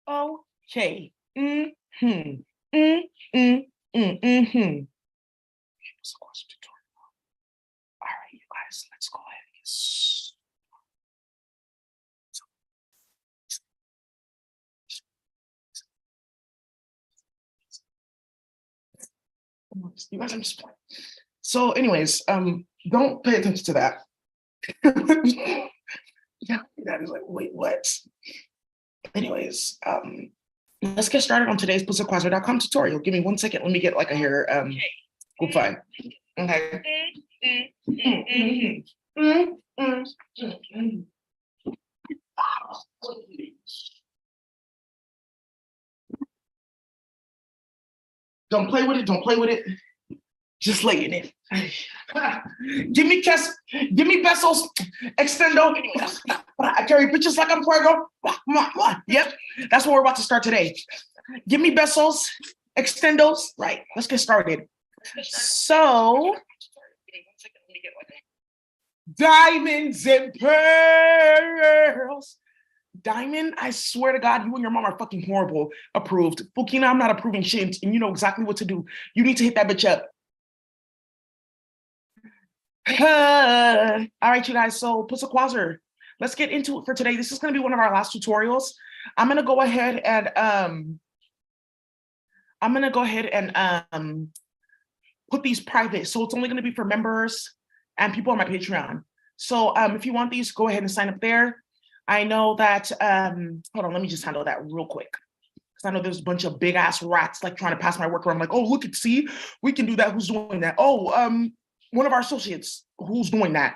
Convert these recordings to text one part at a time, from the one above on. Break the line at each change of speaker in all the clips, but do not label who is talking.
Okay. Mm-hmm. Mm-hmm. Mm-hmm. All right, you guys, let's go ahead and get you guys, I'm just playing. So, anyways, don't pay attention to that. Yeah, that is like, wait, what? Anyways, let's get started on today's Pzrqzr.com tutorial. Give me 1 second. Let me get like a hair. Go fine. Okay. Don't play with it. Don't play with it. Just lay in it. Give me pesos, extendo. I carry bitches like I'm Fuego. Yep, that's what we're about to start today. Give me pesos, extendos. Right, let's get started. So, diamonds and pearls. Diamond, I swear to God, you and your mom are fucking horrible. Approved. Fukina, I'm not approving shit, and you know exactly what to do. You need to hit that bitch up. All right, you guys, so Pzrqzr, let's get into it for today. This is going to be one of our last tutorials. I'm going to go ahead and put these private, so it's only going to be for members and people on my Patreon. So if you want these, go ahead and sign up there. I know that hold on, let me just handle that real quick, because I know there's a bunch of big ass rats like trying to pass my work around. I'm like, oh, look at, see, we can do that. Who's doing that? Oh, one of our associates. Who's doing that?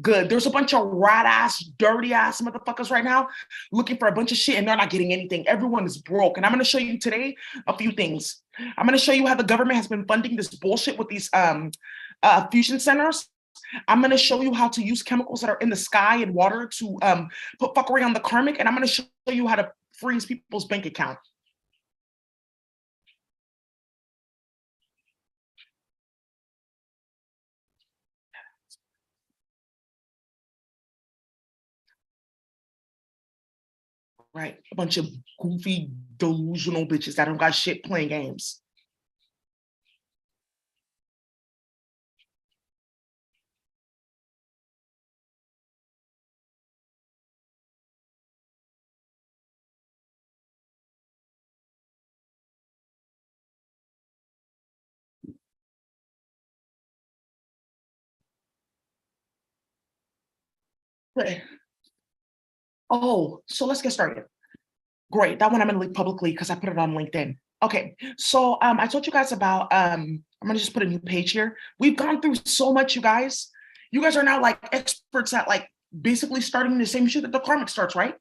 Good. There's a bunch of rat ass, dirty ass motherfuckers right now looking for a bunch of shit, and they're not getting anything. Everyone is broke. And I'm going to show you today a few things. I'm going to show you how the government has been funding this bullshit with these fusion centers. I'm going to show you how to use chemicals that are in the sky and water to put fuckery on the karmic. And I'm going to show you how to freeze people's bank account. Right, a bunch of goofy, delusional bitches that don't got shit playing games. Right. Oh, so let's get started. Great, that one I'm gonna link publicly because I put it on LinkedIn. Okay, so I told you guys about, I'm gonna just put a new page here. We've gone through so much, you guys. You guys are now like experts at like basically starting the same shit that the karmic starts, right?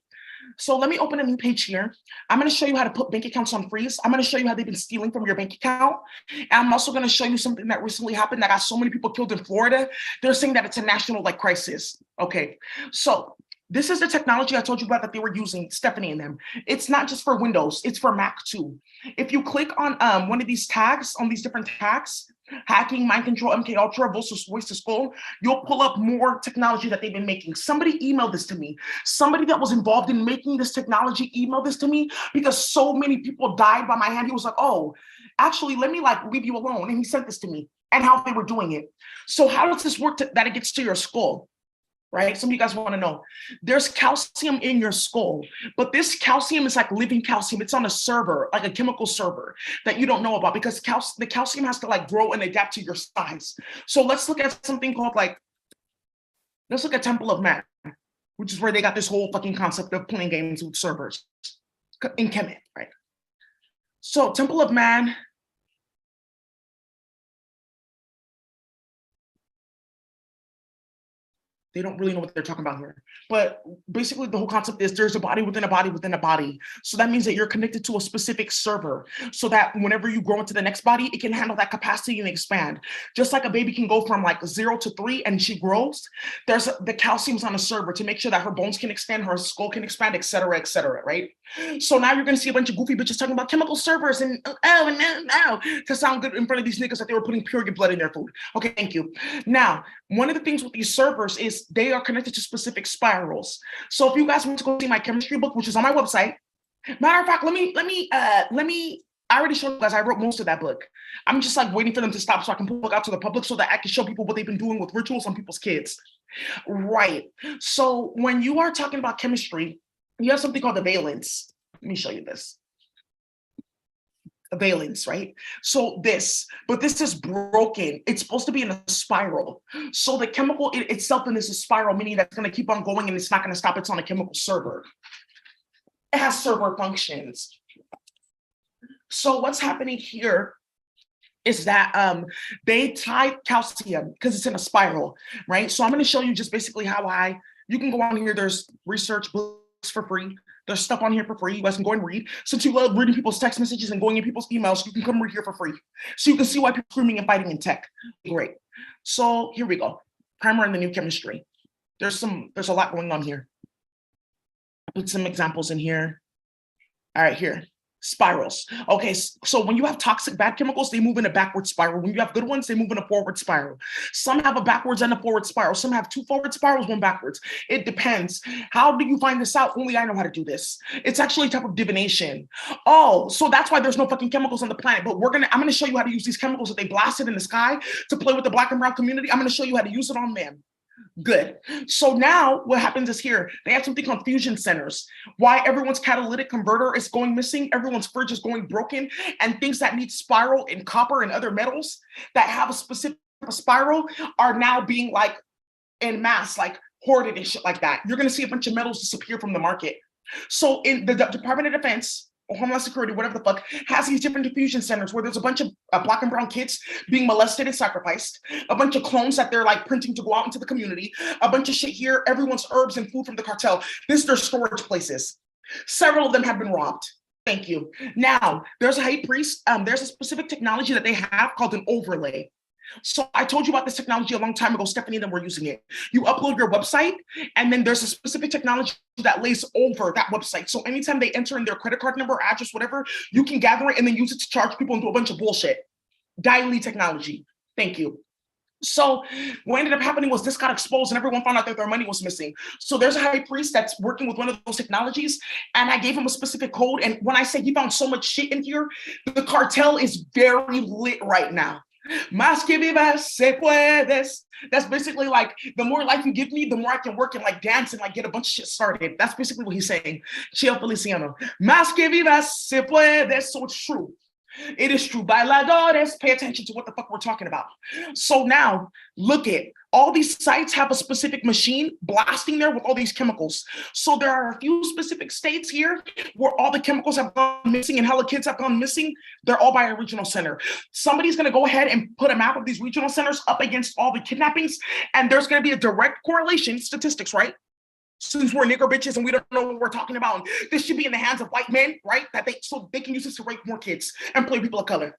So let me open a new page here. I'm going to show you how to put bank accounts on freeze. I'm going to show you how they've been stealing from your bank account. And I'm also going to show you something that recently happened that got so many people killed in Florida. They're saying that it's a national like crisis. Okay, so this is the technology I told you about that they were using, Stephanie and them. It's not just for Windows, it's for Mac too. If you click on one of these tags, on these different tags, hacking, mind control, MK Ultra, voice to skull, you'll pull up more technology that they've been making. Somebody emailed this to me. Somebody that was involved in making this technology emailed this to me because so many people died by my hand. He was like, oh, actually, let me like leave you alone. And he sent this to me and how they were doing it. So how does this work that it gets to your skull? Right? Some of you guys want to know. There's calcium in your skull, but this calcium is like living calcium. It's on a server, like a chemical server that you don't know about, because the calcium has to like grow and adapt to your size. So let's look at something called like, let's look at Temple of Man, which is where they got this whole fucking concept of playing games with servers in Kemet, right? So Temple of Man, they don't really know what they're talking about here. But basically the whole concept is there's a body within a body within a body. So that means that you're connected to a specific server so that whenever you grow into the next body, it can handle that capacity and expand. Just like a baby can go from like 0 to 3 and she grows, there's the calcium's on a server to make sure that her bones can expand, her skull can expand, etc., right? So now you're going to see a bunch of goofy bitches talking about chemical servers and to sound good in front of these niggas that they were putting pure blood in their food. Okay, thank you. Now, one of the things with these servers is they are connected to specific spirals. So if you guys want to go see my chemistry book, which is on my website, Matter of fact, let me I already showed you guys, I wrote most of that book. I'm just like waiting for them to stop so I can put it out to the public so that I can show people what they've been doing with rituals on people's kids. Right. So when you are talking about chemistry, you have something called the valence. Let me show you this. A valence, right? So but this is broken. It's supposed to be in a spiral. So the chemical itself in this is a spiral, meaning that's going to keep on going and it's not going to stop. It's on a chemical server. It has server functions. So what's happening here is that they tie calcium because it's in a spiral, right? So I'm going to show you just basically how you can go on here. There's research books for free. There's stuff on here for free. You guys can go and read. Since you love reading people's text messages and going in people's emails, you can come read here for free. So you can see why people are screaming and fighting in tech. Great. So here we go. Primer and the new chemistry. There's a lot going on here. I put some examples in here. All right, here. Spirals. Okay, so when you have toxic bad chemicals, they move in a backward spiral. When you have good ones, they move in a forward spiral. Some have a backwards and a forward spiral. Some have 2 forward spirals, 1 backwards. It depends. How do you find this out? Only I know how to do this. It's actually a type of divination. Oh, so that's why there's no fucking chemicals on the planet. But I'm gonna show you how to use these chemicals that they blasted in the sky to play with the black and brown community. I'm gonna show you how to use it on them. Good. So now what happens is here, they have something called fusion centers. Why everyone's catalytic converter is going missing, everyone's fridge is going broken, and things that need spiral in copper and other metals that have a specific spiral are now being like en masse, like hoarded and shit like that. You're going to see a bunch of metals disappear from the market. So in the Department of Defense, or Homeland Security, whatever the fuck, has these different diffusion centers where there's a bunch of black and brown kids being molested and sacrificed, a bunch of clones that they're like printing to go out into the community, a bunch of shit here, everyone's herbs and food from the cartel. This is their storage places. Several of them have been robbed. Thank you. Now, there's a high priest. There's a specific technology that they have called an overlay. So I told you about this technology a long time ago. Stephanie and them were using it. You upload your website, and then there's a specific technology that lays over that website. So anytime they enter in their credit card number, address, whatever, you can gather it and then use it to charge people and do a bunch of bullshit. Dialy technology. Thank you. So what ended up happening was this got exposed and everyone found out that their money was missing. So there's a high priest that's working with one of those technologies, and I gave him a specific code. And when I say he found so much shit in here, the cartel is very lit right now. Más que vivas se puedes. That's basically like the more life you give me, the more I can work and like dance and like get a bunch of shit started. That's basically what he's saying. Chio Feliciano. Más que vivas se puedes. So it's true. It is true. Bailadores, pay attention to what the fuck we're talking about. So now, look at all these sites have a specific machine blasting there with all these chemicals. So there are a few specific states here where all the chemicals have gone missing and hella kids have gone missing. They're all by a regional center. Somebody's going to go ahead and put a map of these regional centers up against all the kidnappings, and there's going to be a direct correlation, statistics, right? Since we're nigger bitches and we don't know what we're talking about, this should be in the hands of white men, right? So they can use this to rape more kids and play people of color.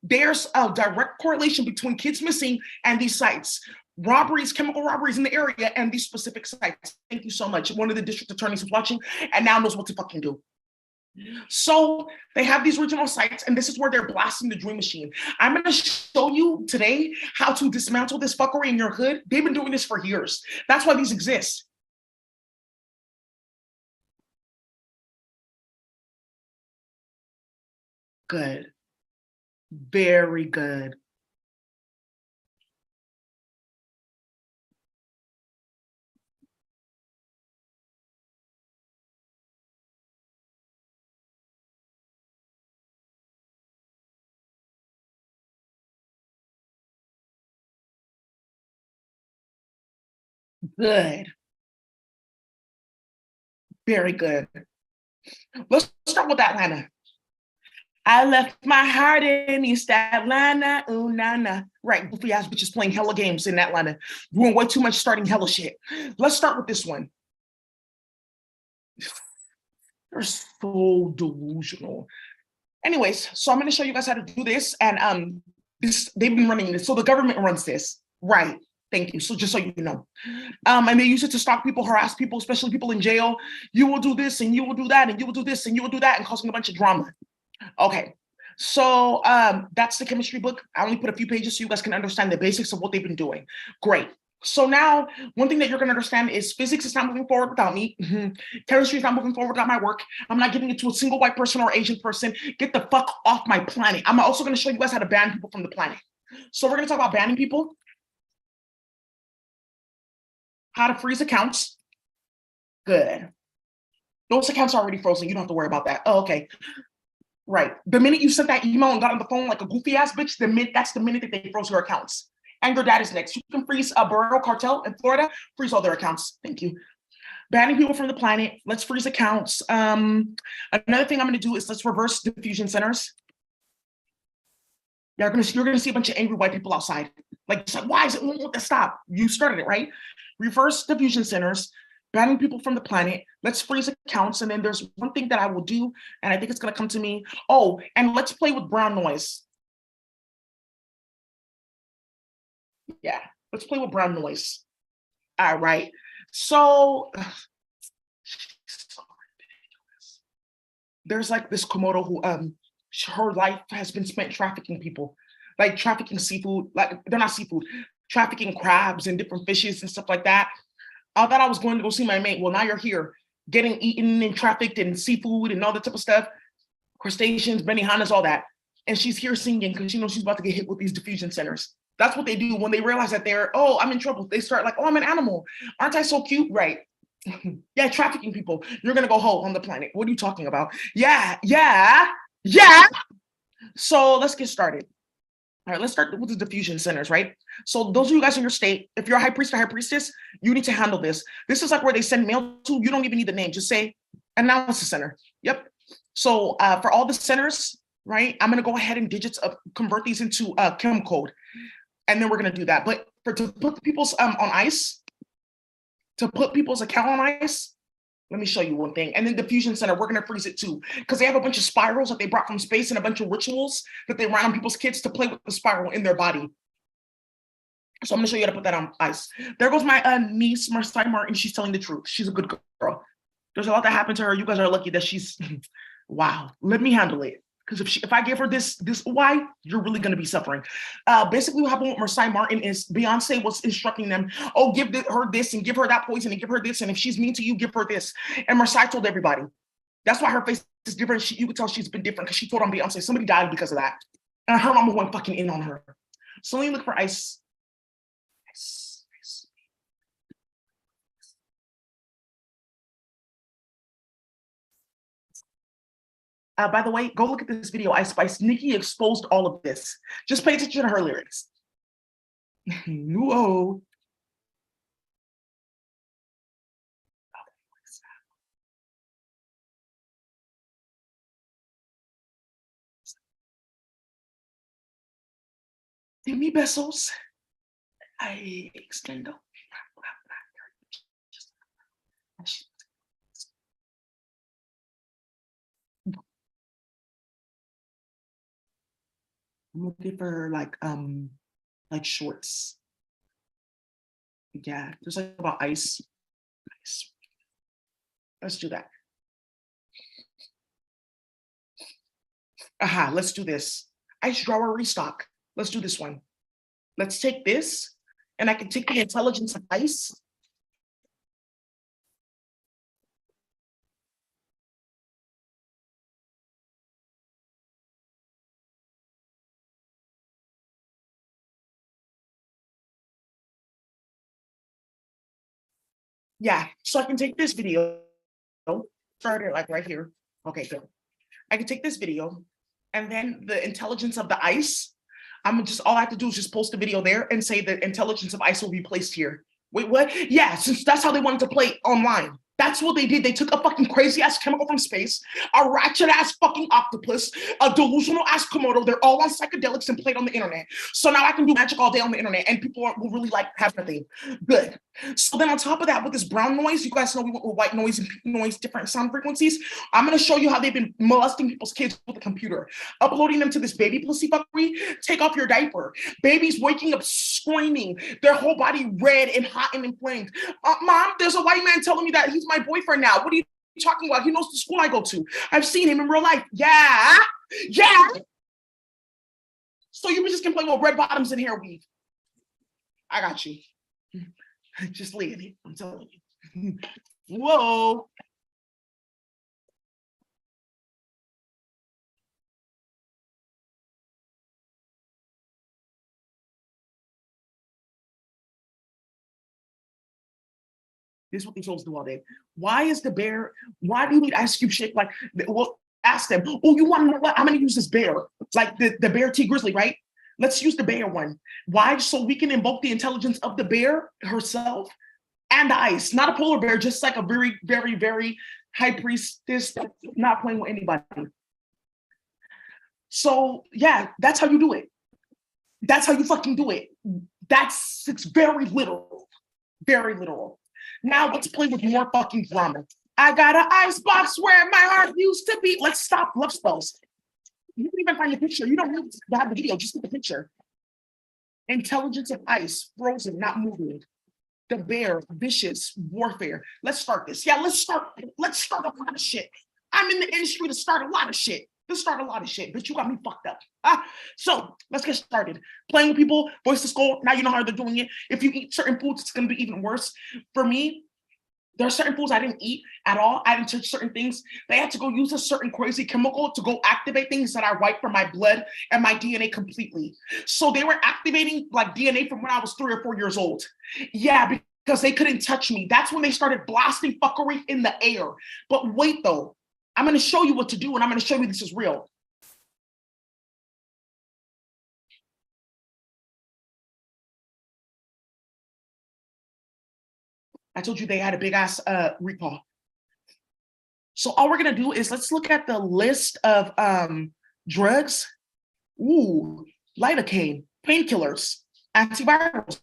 There's a direct correlation between kids missing and these sites. Robberies, chemical robberies in the area and these specific sites. Thank you so much. One of the district attorneys is watching and now knows what to fucking do. So they have these regional sites, and this is where they're blasting the dream machine. I'm going to show you today how to dismantle this fuckery in your hood. They've been doing this for years. That's why these exist. Good. Very good. Good. Very good. Let's start with Atlanta. I left my heart in East Atlanta. Ooh, nah, nah. Right, goofy ass bitches playing hella games in Atlanta. Doing way too much starting hella shit. Let's start with this one. They're so delusional. Anyways, so I'm going to show you guys how to do this. And they've been running this. So the government runs this. Right. Thank you. So just so you know. And they use it to stalk people, harass people, especially people in jail. You will do this and you will do that and you will do this and you will do that and causing a bunch of drama. Okay. So that's the chemistry book. I only put a few pages so you guys can understand the basics of what they've been doing. Great. So now, one thing that you're going to understand is physics is not moving forward without me. Chemistry is not moving forward without my work. I'm not giving it to a single white person or Asian person. Get the fuck off my planet. I'm also going to show you guys how to ban people from the planet. So we're going to talk about banning people, how to freeze accounts. Good. Those accounts are already frozen. You don't have to worry about that. Oh, okay. Right. The minute you sent that email and got on the phone like a goofy ass bitch, that's the minute that they froze your accounts. And your dad is next. You can freeze a borough cartel in Florida, freeze all their accounts. Thank you. Banning people from the planet. Let's freeze accounts. Another thing I'm going to do is let's reverse diffusion centers. You're going to see a bunch of angry white people outside. Like, why is it won't want to stop? You started it, right? Reverse diffusion centers. Banning people from the planet. Let's freeze accounts. And then there's one thing that I will do, and I think it's going to come to me. Oh, and let's play with brown noise. Yeah, let's play with brown noise. All right. So, there's like this Komodo who her life has been spent trafficking people, like trafficking seafood, like they're not seafood, trafficking crabs and different fishes and stuff like that. I thought I was going to go see my mate. Well, now you're here, getting eaten and trafficked and seafood and all that type of stuff, crustaceans, benihanas, all that. And she's here singing because she knows she's about to get hit with these diffusion centers. That's what they do when they realize that they're, oh, I'm in trouble. They start like, oh, I'm an animal. Aren't I so cute? Right. Yeah, trafficking people. You're going to go whole on the planet. What are you talking about? Yeah. So let's get started. All right, let's start with the diffusion centers, right? So those of you guys in your state, if you're a high priest or high priestess, you need to handle this. This is like where they send mail to. You don't even need the name. Just say analysis center. Yep. So for all the centers, right, I'm going to go ahead and convert these into chem code. And then we're going to do that. But to put people's on ice, to put people's account on ice, let me show you one thing. And then diffusion center, we're going to freeze it too. Because they have a bunch of spirals that they brought from space and a bunch of rituals that they run on people's kids to play with the spiral in their body. So I'm going to show you how to put that on ice. There goes my niece, Marcia Martin. She's telling the truth. She's a good girl. There's a lot that happened to her. You guys are lucky that she's, wow, let me handle it. Because if I give her this why, you're really going to be suffering. Basically, what happened with Marcia Martin is Beyonce was instructing them, oh, give her this and give her that poison and give her this. And if she's mean to you, give her this. And Marcia told everybody. That's why her face is different. You could tell she's been different because she told on Beyonce. Somebody died because of that. And her mama went fucking in on her. So let me look for ice. By the way, go look at this video, Ice Spice. Nikki exposed all of this. Just pay attention to her lyrics. Whoa. Dime besos. I extendo. I'm looking for like shorts. Yeah, there's like about ice. Let's do that. Aha, let's do this. Ice drawer restock. Let's do this one. Let's take this, and I can take the intelligence of ice. Yeah, so I can take this video, start it like right here. Okay, good. I can take this video, and then the intelligence of the ice, all I have to do is just post the video there and say the intelligence of ice will be placed here. Wait, what? Yeah, since that's how they wanted to play online. That's what they did. They took a fucking crazy ass chemical from space, a ratchet ass fucking octopus, a delusional ass Komodo. They're all on psychedelics and played on the internet. So now I can do magic all day on the internet, and people will really like have nothing. Good. So then on top of that, with this brown noise, you guys know we went with white noise and pink noise, different sound frequencies. I'm going to show you how they've been molesting people's kids with a computer, uploading them to this baby pussy fuckery. Take off your diaper. Babies waking up screaming, their whole body red and hot and inflamed. Mom, there's a white man telling me that he's my boyfriend now. What are you talking about? He knows the school I go to. I've seen him in real life. Yeah. So you just can play with red bottoms and hair weave. I got you. Just laying it, I'm telling you. Whoa. This is what these souls do all day. Why is the bear, why do you need ice cube shaped like, well, ask them, oh, you want to know what? I'm going to use this bear, like the bear T Grizzly, right? Let's use the bear one. Why? So we can invoke the intelligence of the bear herself and the ice, not a polar bear, just like a very, very, very high priestess that's not playing with anybody. So yeah, that's how you do it. That's how you fucking do it. It's very literal, very literal. Now let's play with more fucking drama. I got an ice box where my heart used to be. Let's stop love spells. You can even find the picture. You don't need to have the video, just get the picture. Intelligence of ice, frozen, not moving. The bear, vicious, warfare. Let's start this. Yeah, let's start a lot of shit. I'm in the industry to start a lot of shit. But you got me fucked up. So let's get started. Playing with people, voice to skull. Now you know how they're doing it. If you eat certain foods, it's gonna be even worse. For me, there are certain foods I didn't eat at all. I didn't touch certain things. They had to go use a certain crazy chemical to go activate things that I wiped from my blood and my DNA completely. So they were activating like DNA from when I was 3 or 4 years old. Yeah, because they couldn't touch me. That's when they started blasting fuckery in the air. But wait though, I'm going to show you what to do and I'm going to show you this is real. I told you they had a big ass recall. So all we're gonna do is let's look at the list of drugs. Ooh, lidocaine, painkillers, antivirals,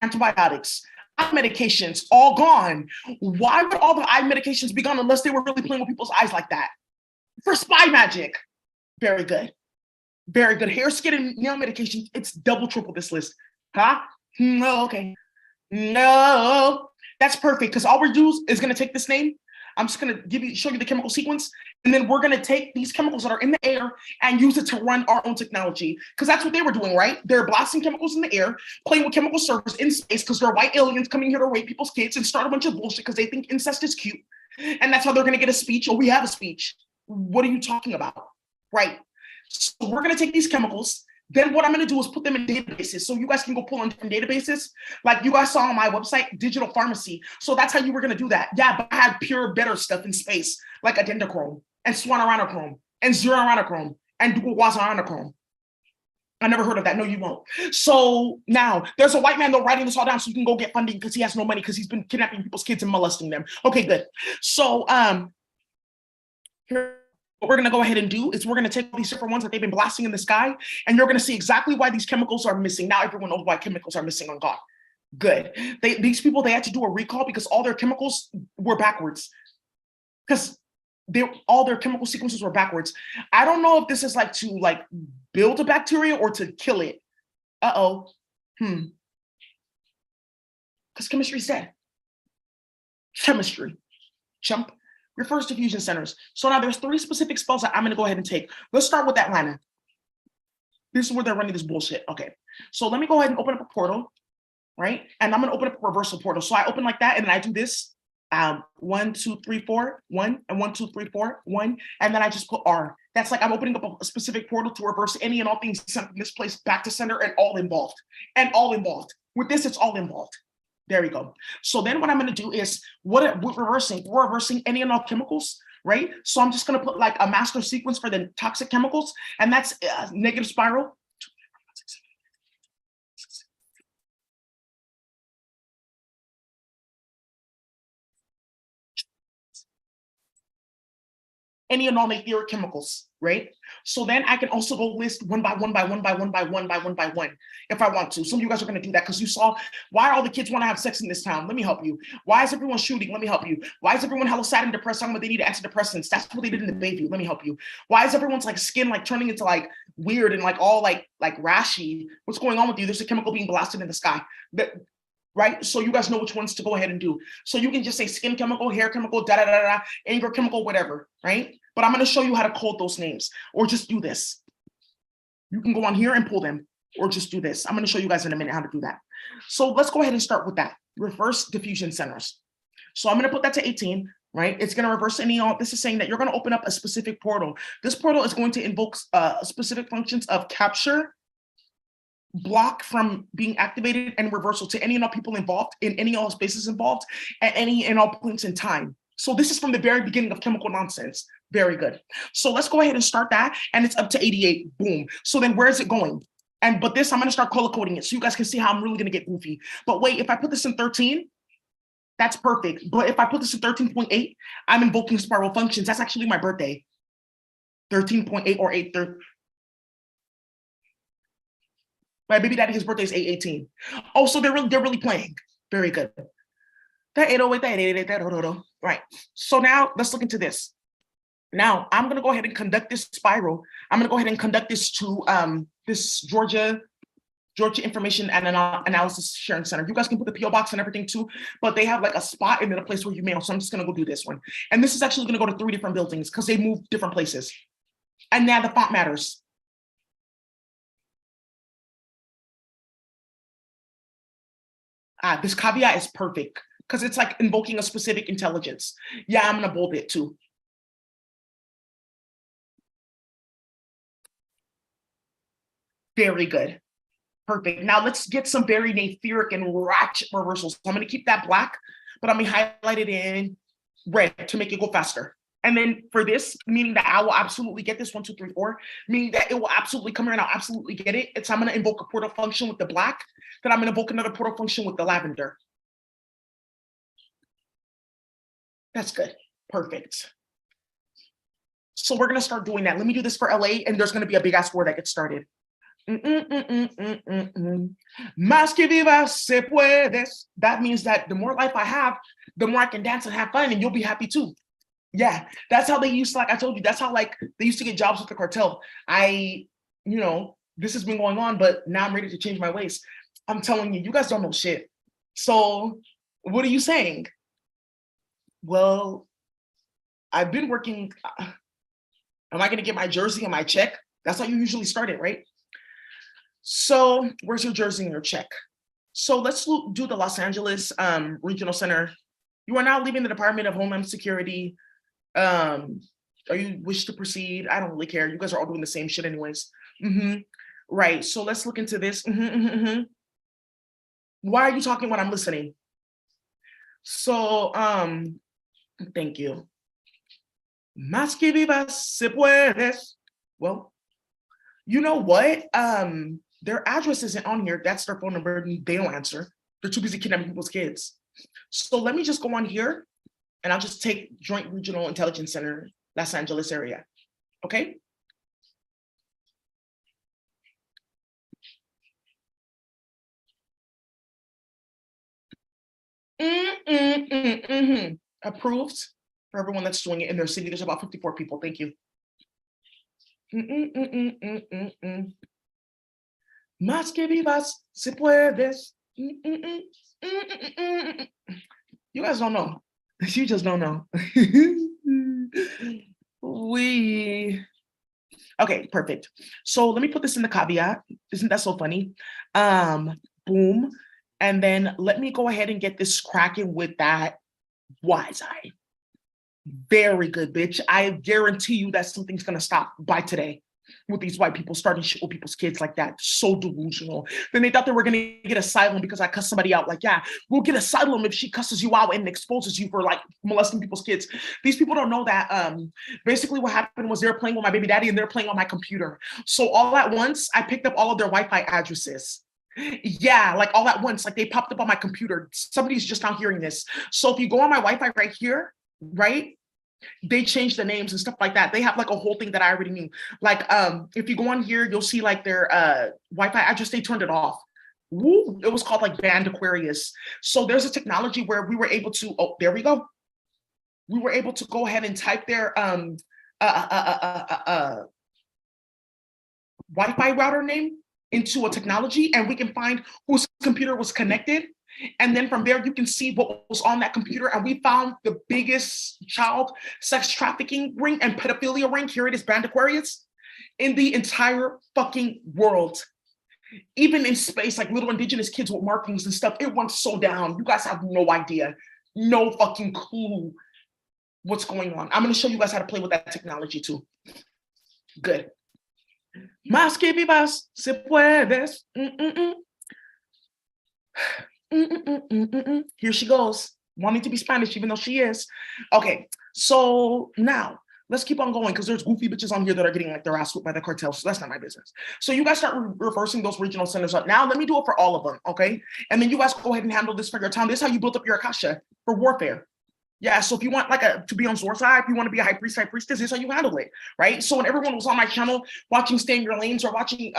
antibiotics, eye medications, all gone. Why would all the eye medications be gone unless they were really playing with people's eyes like that? For spy magic. Very good. Very good. Hair, skin, and nail medications. It's double, triple this list. Huh? No, okay. No. That's perfect because all we're doing is going to take this name. I'm just going to show you the chemical sequence, and then we're going to take these chemicals that are in the air and use it to run our own technology because that's what they were doing, right? They're blasting chemicals in the air, playing with chemical servers in space because they're white aliens coming here to rape people's kids and start a bunch of bullshit because they think incest is cute, and that's how they're going to get a speech. Or we have a speech. What are you talking about? Right. So we're going to take these chemicals. Then what I'm going to do is put them in databases. So you guys can go pull on different databases. Like you guys saw on my website, digital pharmacy. So that's how you were going to do that. Yeah, but I had pure better stuff in space, like adendochrome and swanorhanochrome and zeararanochrome and duowazaranochrome. I never heard of that. No, you won't. So now there's a white man though writing this all down so you can go get funding because he has no money because he's been kidnapping people's kids and molesting them. Okay, good. So here, what we're going to go ahead and do is we're going to take these different ones that they've been blasting in the sky, and you're going to see exactly why these chemicals are missing. Now everyone knows why chemicals are missing on God. Good. These people, they had to do a recall because all their chemicals were backwards. Because all their chemical sequences were backwards. I don't know if this is like to like build a bacteria or to kill it. Uh-oh. Because chemistry's dead. Chemistry. Chump. Refers to fusion centers. So now there's 3 specific spells that I'm going to go ahead and take. Let's start with Atlanta. This is where they're running this bullshit. Okay. So let me go ahead and open up a portal, right? And I'm going to open up a reversal portal. So I open like that, and then I do this. 1, 2, 3, 4, 1, and 1, 2, 3, 4, 1, and then I just put R. That's like I'm opening up a specific portal to reverse any and all things sent from this place back to center and all involved. And all involved. With this, it's all involved. There we go. So then what I'm going to do is we're reversing any and all chemicals, right? So I'm just going to put like a master sequence for the toxic chemicals, and that's negative spiral. Any and all etheric chemicals, right? So then I can also go list one by one if I want to. Some of you guys are going to do that because you saw why all the kids want to have sex in this town. Let me help you. Why is everyone shooting? Let me help you. Why is everyone hella sad and depressed? Talking about they need antidepressants. That's what they did in the Bayview. Let me help you. Why is everyone's like skin like turning into like weird and like all like rashy? What's going on with you? There's a chemical being blasted in the sky. Right? So you guys know which ones to go ahead and do. So you can just say skin chemical, hair chemical, anger chemical, whatever, right? But I'm going to show you how to code those names, or just do this. You can go on here and pull them, or just do this. I'm going to show you guys in a minute how to do that. So let's go ahead and start with that. reverse diffusion centers. So I'm going to put that to 18, right? It's going to reverse any, this is saying that you're going to open up a specific portal. This portal is going to invoke specific functions of capture, block from being activated, and reversal to any and all people involved in any and all spaces involved at any and all points in time. So this is from the very beginning of chemical nonsense. Very good. So let's go ahead and start that. And it's up to 88. Boom. So then where is it going? But this, I'm going to start color coding it so you guys can see how I'm really going to get goofy. But wait, if I put this in 13, that's perfect. But if I put this in 13.8, I'm invoking spiral functions. That's actually my birthday. 13.8 or 8. My baby daddy, his birthday is 8/18. Oh, so they're really playing. Very good. That 808, that 888, that 800. Right. So now let's look into this. Now I'm gonna go ahead and conduct this spiral. I'm gonna go ahead and conduct this to this Georgia Information and Analysis Sharing Center. You guys can put the PO box and everything too, but they have like a spot and then a place where you mail. So I'm just gonna go do this one. And this is actually gonna go to 3 different buildings because they move different places. And now the font matters. This caveat is perfect because it's like invoking a specific intelligence. Yeah, I'm gonna bold it too. Very good. Perfect. Now let's get some very natheric and ratchet reversals. So I'm gonna keep that black, but I'm gonna highlight it in red to make it go faster. And then for this, meaning that I will absolutely get this 1, 2, 3, 4, meaning that it will absolutely come here and I'll absolutely get it. It's I'm gonna invoke a portal function with the black, then I'm gonna invoke another portal function with the lavender. That's good. Perfect. So we're gonna start doing that. Let me do this for LA, and there's gonna be a big ass word that gets started. Más que vivas se puedes. That means that the more life I have, the more I can dance and have fun, and you'll be happy too. Yeah, that's how they used to, like I told you, that's how like they used to get jobs with the cartel. This has been going on, but now I'm ready to change my ways. I'm telling you, you guys don't know shit. So what are you saying? Well, I've been working. Am I gonna get my jersey and my check? That's how you usually start it, right? So where's your jersey and your check? So let's do the Los Angeles Regional Center. You are now leaving the Department of Homeland Security. Are you wish to proceed? I don't really care. You guys are all doing the same shit anyways. Right, so let's look into this. Why are you talking when I'm listening? So, thank you. Más que vivas se puedes. Well, you know what? Their address isn't on here. That's their phone number. They don't answer. They're too busy kidnapping people's kids. So let me just go on here and I'll just take Joint Regional Intelligence Center, Los Angeles area. Okay? Approved for everyone that's doing it in their city. There's about 54 people. Thank you. Más que vivas se puedes. You guys don't know. You just don't know. Okay, perfect. So let me put this in the caveat. Isn't that so funny? Boom. And then let me go ahead and get this cracking with that wise eye. Very good, bitch. I guarantee you that something's gonna stop by today with these white people starting shit with people's kids like that. So delusional. Then they thought they were gonna get asylum because I cussed somebody out. Like, yeah, we'll get asylum if she cusses you out and exposes you for like molesting people's kids. These people don't know that basically what happened was they were playing with my baby daddy and they're playing on my computer. So all at once, I picked up all of their Wi-Fi addresses. Yeah, like all at once, like they popped up on my computer. Somebody's just now hearing this. So if you go on my Wi-Fi right here, right? They changed the names and stuff like that. They have like a whole thing that I already knew. Like, if you go on here, you'll see like their Wi-Fi address, they turned it off. Woo, it was called like Band Aquarius. So there's a technology where we were able to, oh, there we go. We were able to go ahead and type their Wi-Fi router name into a technology and we can find whose computer was connected. And then from there, you can see what was on that computer. And we found the biggest child sex trafficking ring and pedophilia ring, here it is, Band Aquarius, in the entire fucking world. Even in space, like little indigenous kids with markings and stuff, it went so down. You guys have no idea, no fucking clue what's going on. I'm going to show you guys how to play with that technology too. Good. Más que vivas, se puedes. Here she goes, wanting to be Spanish, even though she is. Okay, so now let's keep on going because there's goofy bitches on here that are getting like their ass whipped by the cartel. So that's not my business. So you guys start reversing those regional centers up. Now let me do it for all of them, okay? And then you guys go ahead and handle this for your town. This is how you build up your Akasha for warfare. Yeah, so if you want to be on Zor's side, if you want to be a high priest, high priestess, this is how you handle it, right? So when everyone was on my channel watching Stay in Your Lanes or watching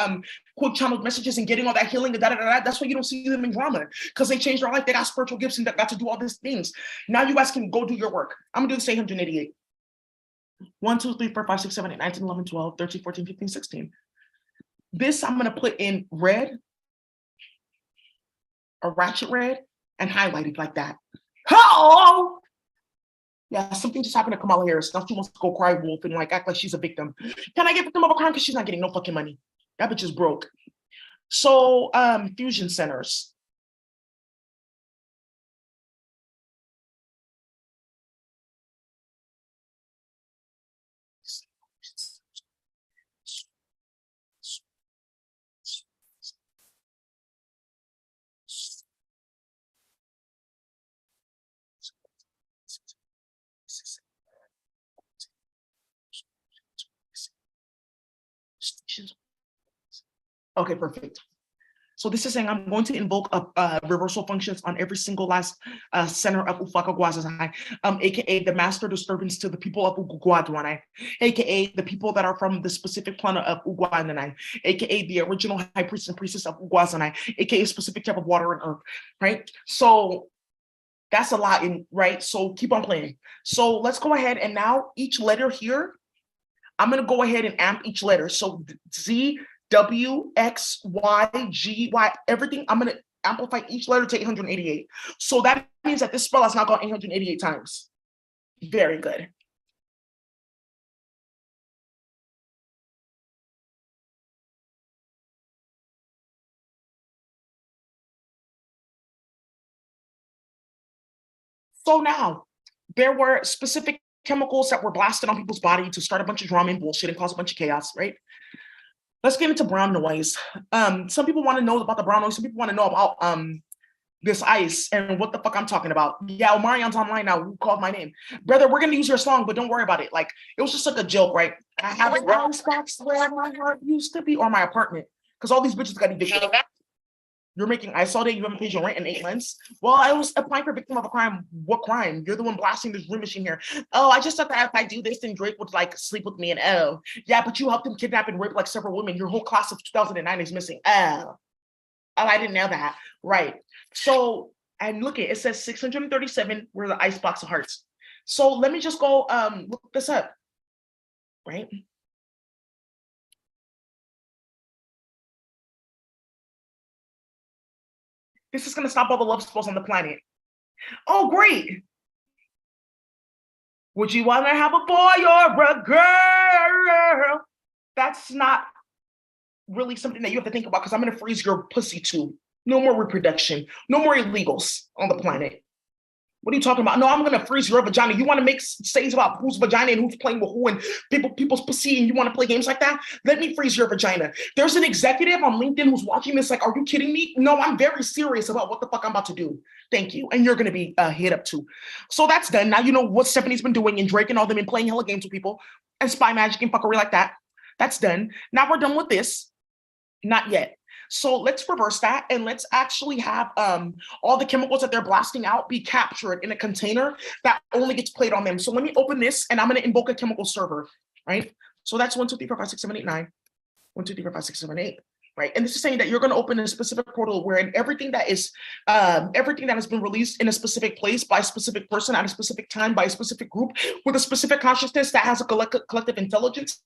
quick channel messages and getting all that healing and that's why you don't see them in drama, because they changed their life. They got spiritual gifts and got to do all these things. Now you guys can go do your work. I'm gonna do the 888. 1, 2, 3, 4, 5, 6, 7, 8, 9, 10, 11, 12, 13, 14, 15, 16. This I'm gonna put in red, a ratchet red, and highlighted like that. Oh! Yeah, something just happened to Kamala Harris. Now she wants to go cry wolf and like act like she's a victim. Can I get victim of a crime? Because she's not getting no fucking money. That bitch is broke. So fusion centers. Okay, perfect. So this is saying I'm going to invoke reversal functions on every single last center of Ufakaguazanai, aka the master disturbance to the people of Uguaduanai, aka the people that are from the specific planet of Uguananai, aka the original high priest and priestess of Uguazanai, aka a specific type of water and earth, right? So that's a lot, right? So keep on playing. So let's go ahead and now each letter here, I'm gonna go ahead and amp each letter. So Z, W, X, Y, G, Y, everything, I'm gonna amplify each letter to 888. So that means that this spell has now gone 888 times. Very good. So now, there were specific chemicals that were blasted on people's body to start a bunch of drama and bullshit and cause a bunch of chaos, right? Let's get into brown noise. Some people want to know about the brown noise. Some people want to know about this ice and what the fuck I'm talking about. Yeah, Omarion's online now. Who called my name? Brother, we're going to use your song, but don't worry about it. Like, it was just like a joke, right? I have a brown spots where my heart used to be, or my apartment, because all these bitches got evicted. You're making ice all day, you haven't paid your rent in 8 months. Well, I was applying for victim of a crime. What crime? You're the one blasting this room machine here. Oh, I just thought that if I do this, then Drake would like sleep with me and oh. Yeah, but you helped him kidnap and rape like several women. Your whole class of 2009 is missing. Oh, I didn't know that. Right. So, and look it says 637 were the ice box of hearts. So let me just go look this up. Right. This is gonna stop all the love spells on the planet. Oh, great. Would you want to have a boy or a girl? That's not really something that you have to think about because I'm going to freeze your pussy too. No more reproduction. No more illegals on the planet. What are you talking about? No, I'm going to freeze your vagina. You want to make stays about whose vagina and who's playing with who and people's pussy and you want to play games like that? Let me freeze your vagina. There's an executive on LinkedIn who's watching this like, are you kidding me? No, I'm very serious about what the fuck I'm about to do. Thank you. And you're going to be hit up too. So that's done. Now you know what Stephanie's been doing and Drake and all them been playing hella games with people and spy magic and fuckery like that. That's done. Now we're done with this. Not yet. So let's reverse that and let's actually have all the chemicals that they're blasting out be captured in a container that only gets played on them. So let me open this and I'm going to invoke a chemical server, right? So that's 1, 2, 3, 4, 5, 6, 7, 8, 9. 1, 2, 3, 4, 5, 6, 7, 8. Right. And this is saying that you're going to open a specific portal where everything that has been released in a specific place by a specific person at a specific time by a specific group with a specific consciousness that has a collective intelligence,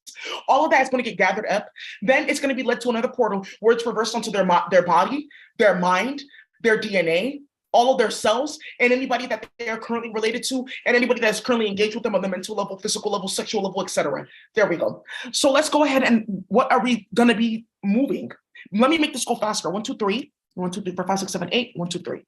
all of that is going to get gathered up. Then it's going to be led to another portal where it's reversed onto their body, their mind, their DNA, all of their cells, and anybody that they are currently related to, and anybody that's currently engaged with them on the mental level, physical level, sexual level, etc. There we go. So let's go ahead and what are we going to be moving? Let me make this go faster. 1, 2, 3. 1, 2, 3, 4, 5, 6, 7, 8. 1, 2, 3.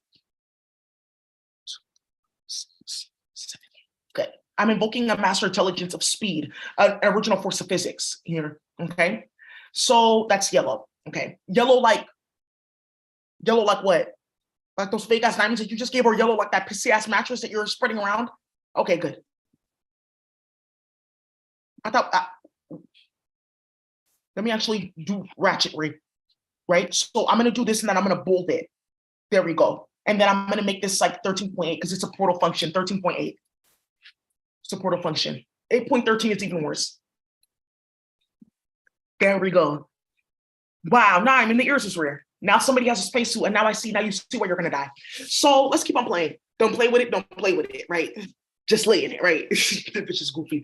Good. I'm invoking a master intelligence of speed, an original force of physics here. Okay. So that's yellow. Okay. Yellow like what? Like those fake ass diamonds that you just gave, or yellow like that pissy ass mattress that you're spreading around? Okay, good. I thought, let me actually do ratchetry, right? So I'm going to do this and then I'm going to bold it. There we go. And then I'm going to make this like 13.8 because it's a portal function, 13.8. It's a portal function. 8.13 is even worse. There we go. Wow, now I'm in the ears is rare. Now somebody has a spacesuit and now you see where you're going to die. So let's keep on playing. Don't play with it, right? Just lay in it, right? That bitch is goofy.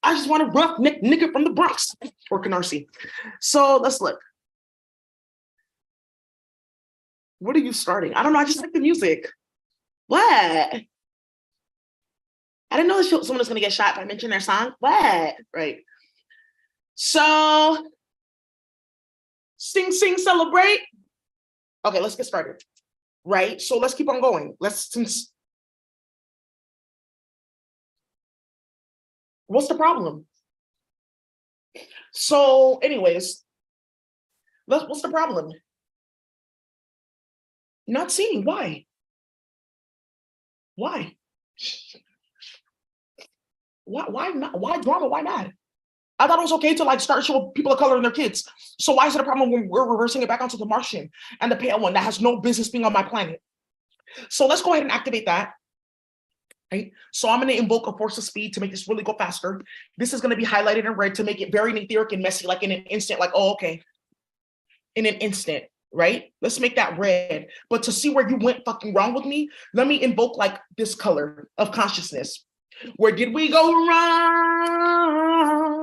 I just want a rough nigga from the Bronx or Canarsie. So let's look. What are you starting? I don't know. I just like the music. What? I didn't know someone was going to get shot if I mentioned their song. What? Right. So sing, celebrate. Okay, let's get started. Right. So let's keep on going. What's the problem? So anyways, what's the problem? Not seeing. Why? Why? Why not? Why drama? Why not? I thought it was okay to like start showing people of color and their kids. So why is it a problem when we're reversing it back onto the Martian and the pale one that has no business being on my planet? So let's go ahead and activate that. Right? So I'm going to invoke a force of speed to make this really go faster. This is going to be highlighted in red to make it very etheric and messy, like in an instant, like, oh, okay. In an instant, right? Let's make that red. But to see where you went fucking wrong with me, let me invoke like this color of consciousness. Where did we go wrong?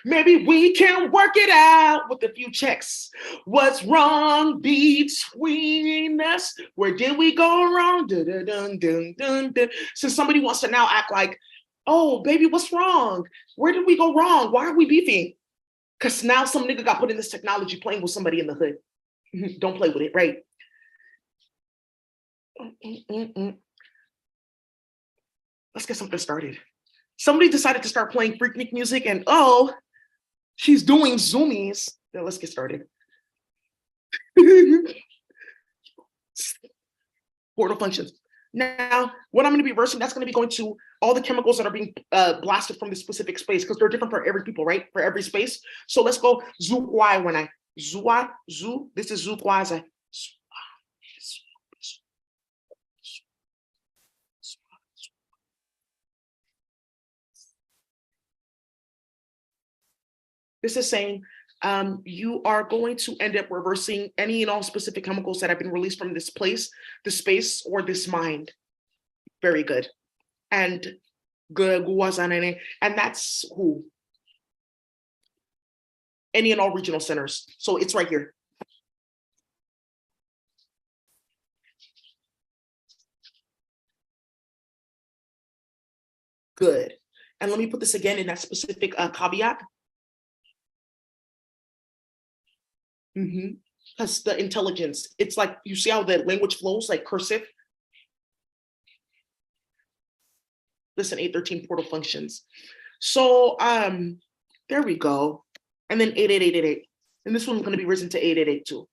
Maybe we can work it out with a few checks. What's wrong between us? Where did we go wrong? Dun, dun, dun, dun, dun. So somebody wants to now act like, oh, baby, what's wrong? Where did we go wrong? Why are we beefing? Because now some nigga got put in this technology playing with somebody in the hood. Don't play with it, right? Let's get something started. Somebody decided to start playing freaknik music and oh, she's doing zoomies. Now let's get started. Portal functions. Now, what I'm going to be reversing, that's going to be going to all the chemicals that are being blasted from this specific space because they're different for every people, right? For every space. So let's go zoo kwai when I zoo. This is zoo kwai. This is saying you are going to end up reversing any and all specific chemicals that have been released from this place, this space, or this mind. Very good. And that's who? Any and all regional centers. So it's right here. Good. And let me put this again in that specific caveat. Because the intelligence, it's like, you see how the language flows like cursive? Listen, 813 portal functions. So there we go. And then 88888. And this one's going to be risen to 8882.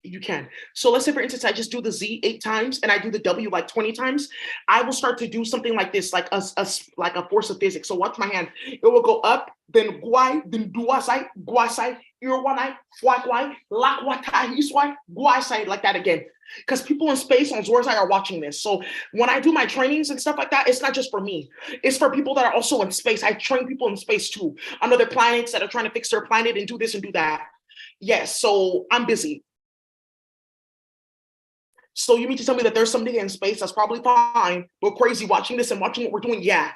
You can. So let's say, for instance, I just do the Z 8 times and I do the W like 20 times. I will start to do something like this, like a force of physics. So watch my hand. It will go up, then guai, then duasai, guasai, irwanai, fuakwai, lakwatai, iswai, guasai, like that again. Because people in space on Zorzai are watching this. So when I do my trainings and stuff like that, it's not just for me. It's for people that are also in space. I train people in space too, on other planets that are trying to fix their planet and do this and do that. Yes, so I'm busy. So you mean to tell me that there's somebody in space that's probably fine, but crazy watching this and watching what we're doing? Yeah.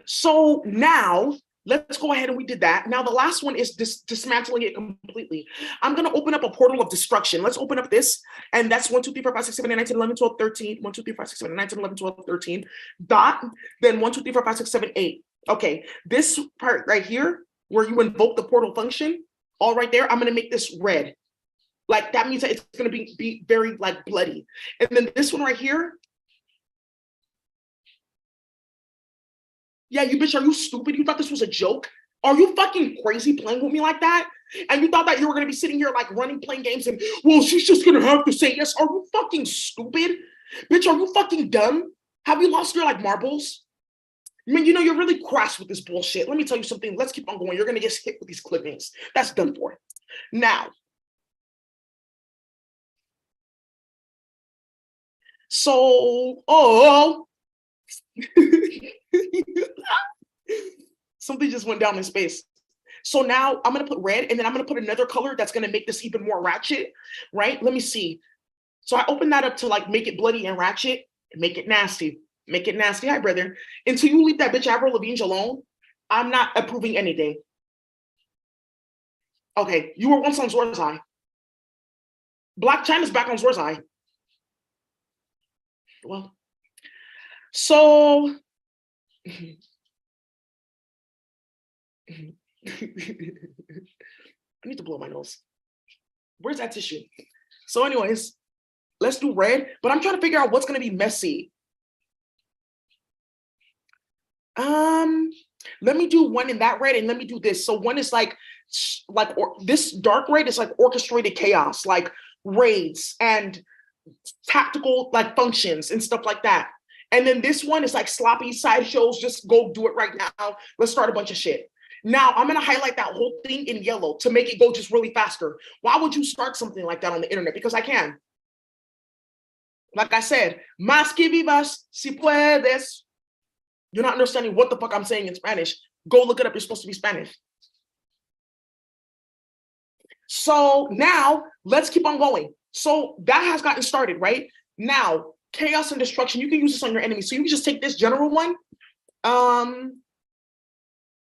So now Let's go ahead and we did that. Now the last one is dismantling it completely. I'm going to open up a portal of destruction. Let's open up this. And that's 1, 2, 3, 4, 5, 6, 7, 8, 9, 10, 11, 12, 13. 1, 2, 3, 4, 5, 6, 7, 8, 9, 10, 11, 12, 13. Dot. Then 1, 2, 3, 4, 5, 6, 7, 8. Okay. This part right here, where you invoke the portal function, all right there, I'm going to make this red. Like that means that it's going to be very like bloody. And then this one right here. Yeah, you bitch, are you stupid? You thought this was a joke? Are you fucking crazy playing with me like that? And you thought that you were going to be sitting here like running, playing games and, well, she's just going to have to say yes. Are you fucking stupid? Bitch, are you fucking dumb? Have you lost your like marbles? I mean, you know, you're really crass with this bullshit. Let me tell you something. Let's keep on going. You're going to get hit with these clippings. That's done for. Now, so, something just went down in space. So now I'm going to put red, and then I'm going to put another color that's going to make this even more ratchet, right? Let me see. So I open that up to like make it bloody and ratchet, and make it nasty. Make it nasty. Hi, brother. Until you leave that bitch Avril Lavigne alone, I'm not approving anything. Okay, you were once on Zor's Eye. Black China's back on Zor's Eye. Well, so I need to blow my nose. Where's that tissue? So anyways, let's do red, but I'm trying to figure out what's going to be messy. Let me do one in that red, and let me do this. So one is like this dark red is like orchestrated chaos, like raids and tactical like functions and stuff like that. And then this one is like sloppy sideshows. Just go do it right now. Let's start a bunch of shit. Now I'm going to highlight that whole thing in yellow to make it go just really faster. Why would you start something like that on the internet? Because I can. Like I said, más que vivas, si puedes. You're not understanding what the fuck I'm saying in Spanish. Go look it up. You're supposed to be Spanish. So now let's keep on going. So that has gotten started, right? Now, chaos and destruction, you can use this on your enemy. So you can just take this general one.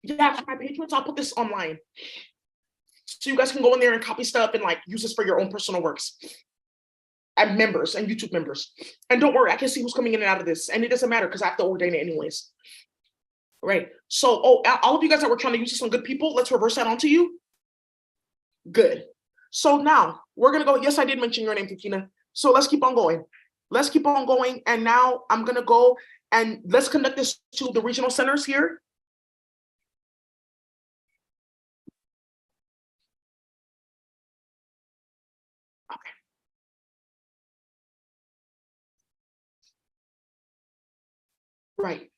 Yeah, for my patrons, I'll put this online. So you guys can go in there and copy stuff and like use this for your own personal works. And members and YouTube members. And don't worry, I can see who's coming in and out of this. And it doesn't matter because I have to ordain it anyways. Right. So, all of you guys that were trying to use this on good people, let's reverse that onto you. Good. So now we're going to go. Yes, I did mention your name, Tikina. So let's keep on going. Let's keep on going. And now I'm going to go and let's conduct this to the regional centers here. Okay. Right.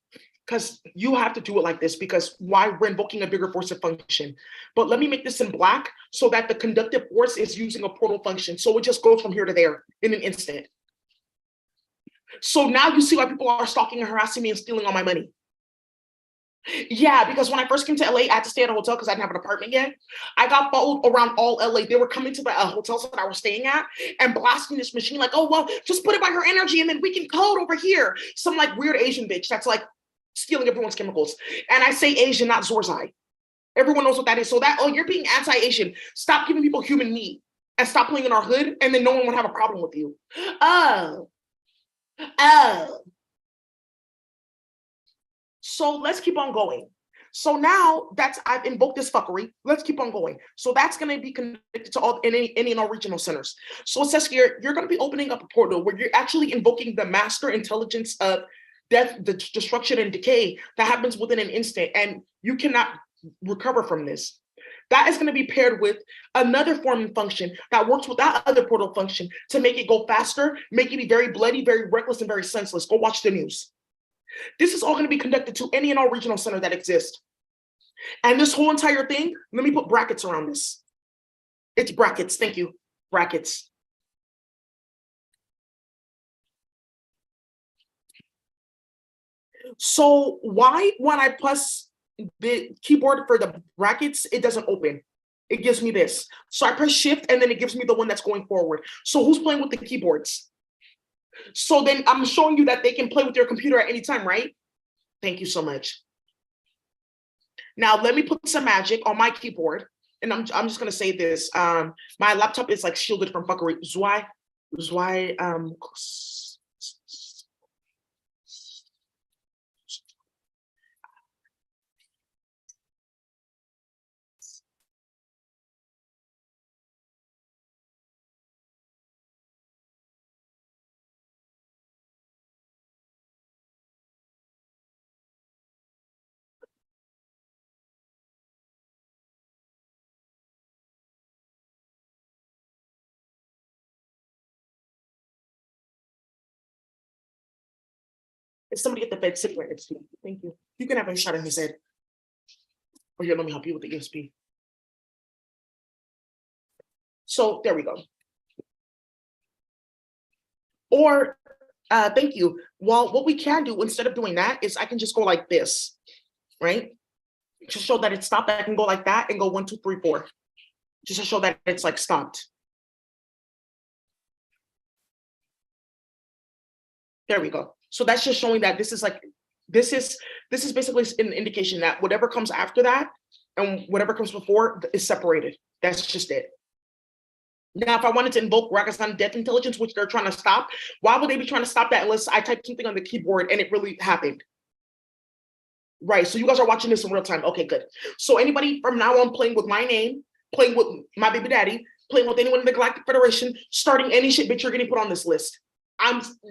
Because you have to do it like this because why we're invoking a bigger force of function. But let me make this in black so that the conductive force is using a portal function. So it just goes from here to there in an instant. So now you see why people are stalking and harassing me and stealing all my money. Yeah, because when I first came to LA, I had to stay at a hotel because I didn't have an apartment yet. I got followed around all LA. They were coming to the hotels that I was staying at and blasting this machine like, oh, well, just put it by her energy and then we can code over here. Some like weird Asian bitch that's like stealing everyone's chemicals. And I say Asian, not Zor's Eye. Everyone knows what that is. So that, oh, you're being anti-Asian. Stop giving people human meat and stop playing in our hood and then no one would have a problem with you. Oh. So let's keep on going. So now that's I've invoked this fuckery. Let's keep on going. So that's going to be connected to all any and all regional centers. So it says here you're going to be opening up a portal where you're actually invoking the master intelligence of death, the destruction, and decay that happens within an instant, and you cannot recover from this. That is going to be paired with another forming function that works with that other portal function to make it go faster, make it be very bloody, very reckless, and very senseless. Go watch the news. This is all going to be conducted to any and all regional center that exists. And this whole entire thing, let me put brackets around this. It's brackets. Thank you. Brackets. So why when I press the keyboard for the brackets, it doesn't open? It gives me this. So I press shift and then it gives me the one that's going forward. So who's playing with the keyboards? So then I'm showing you that they can play with your computer at any time, right? Thank you so much. Now let me put some magic on my keyboard, and I'm just gonna say this. My laptop is like shielded from fuckery. Zwei, If somebody at the bed sitting right next to you. Thank you. You can have a shot in his head. Or here, let me help you with the ESP. So there we go. Or thank you. Well, what we can do instead of doing that is I can just go like this, right? To show that it's stopped, I can go like that and go 1, 2, 3, 4. Just to show that it's like stopped. There we go. So that's just showing that this is like, this is basically an indication that whatever comes after that and whatever comes before is separated. That's just it. Now, if I wanted to invoke Rakazan Death Intelligence, which they're trying to stop, why would they be trying to stop that unless I type something on the keyboard and it really happened? Right, so you guys are watching this in real time. Okay, good. So anybody from now on playing with my name, playing with my baby daddy, playing with anyone in the Galactic Federation, starting any shit, bitch, you're getting put on this list.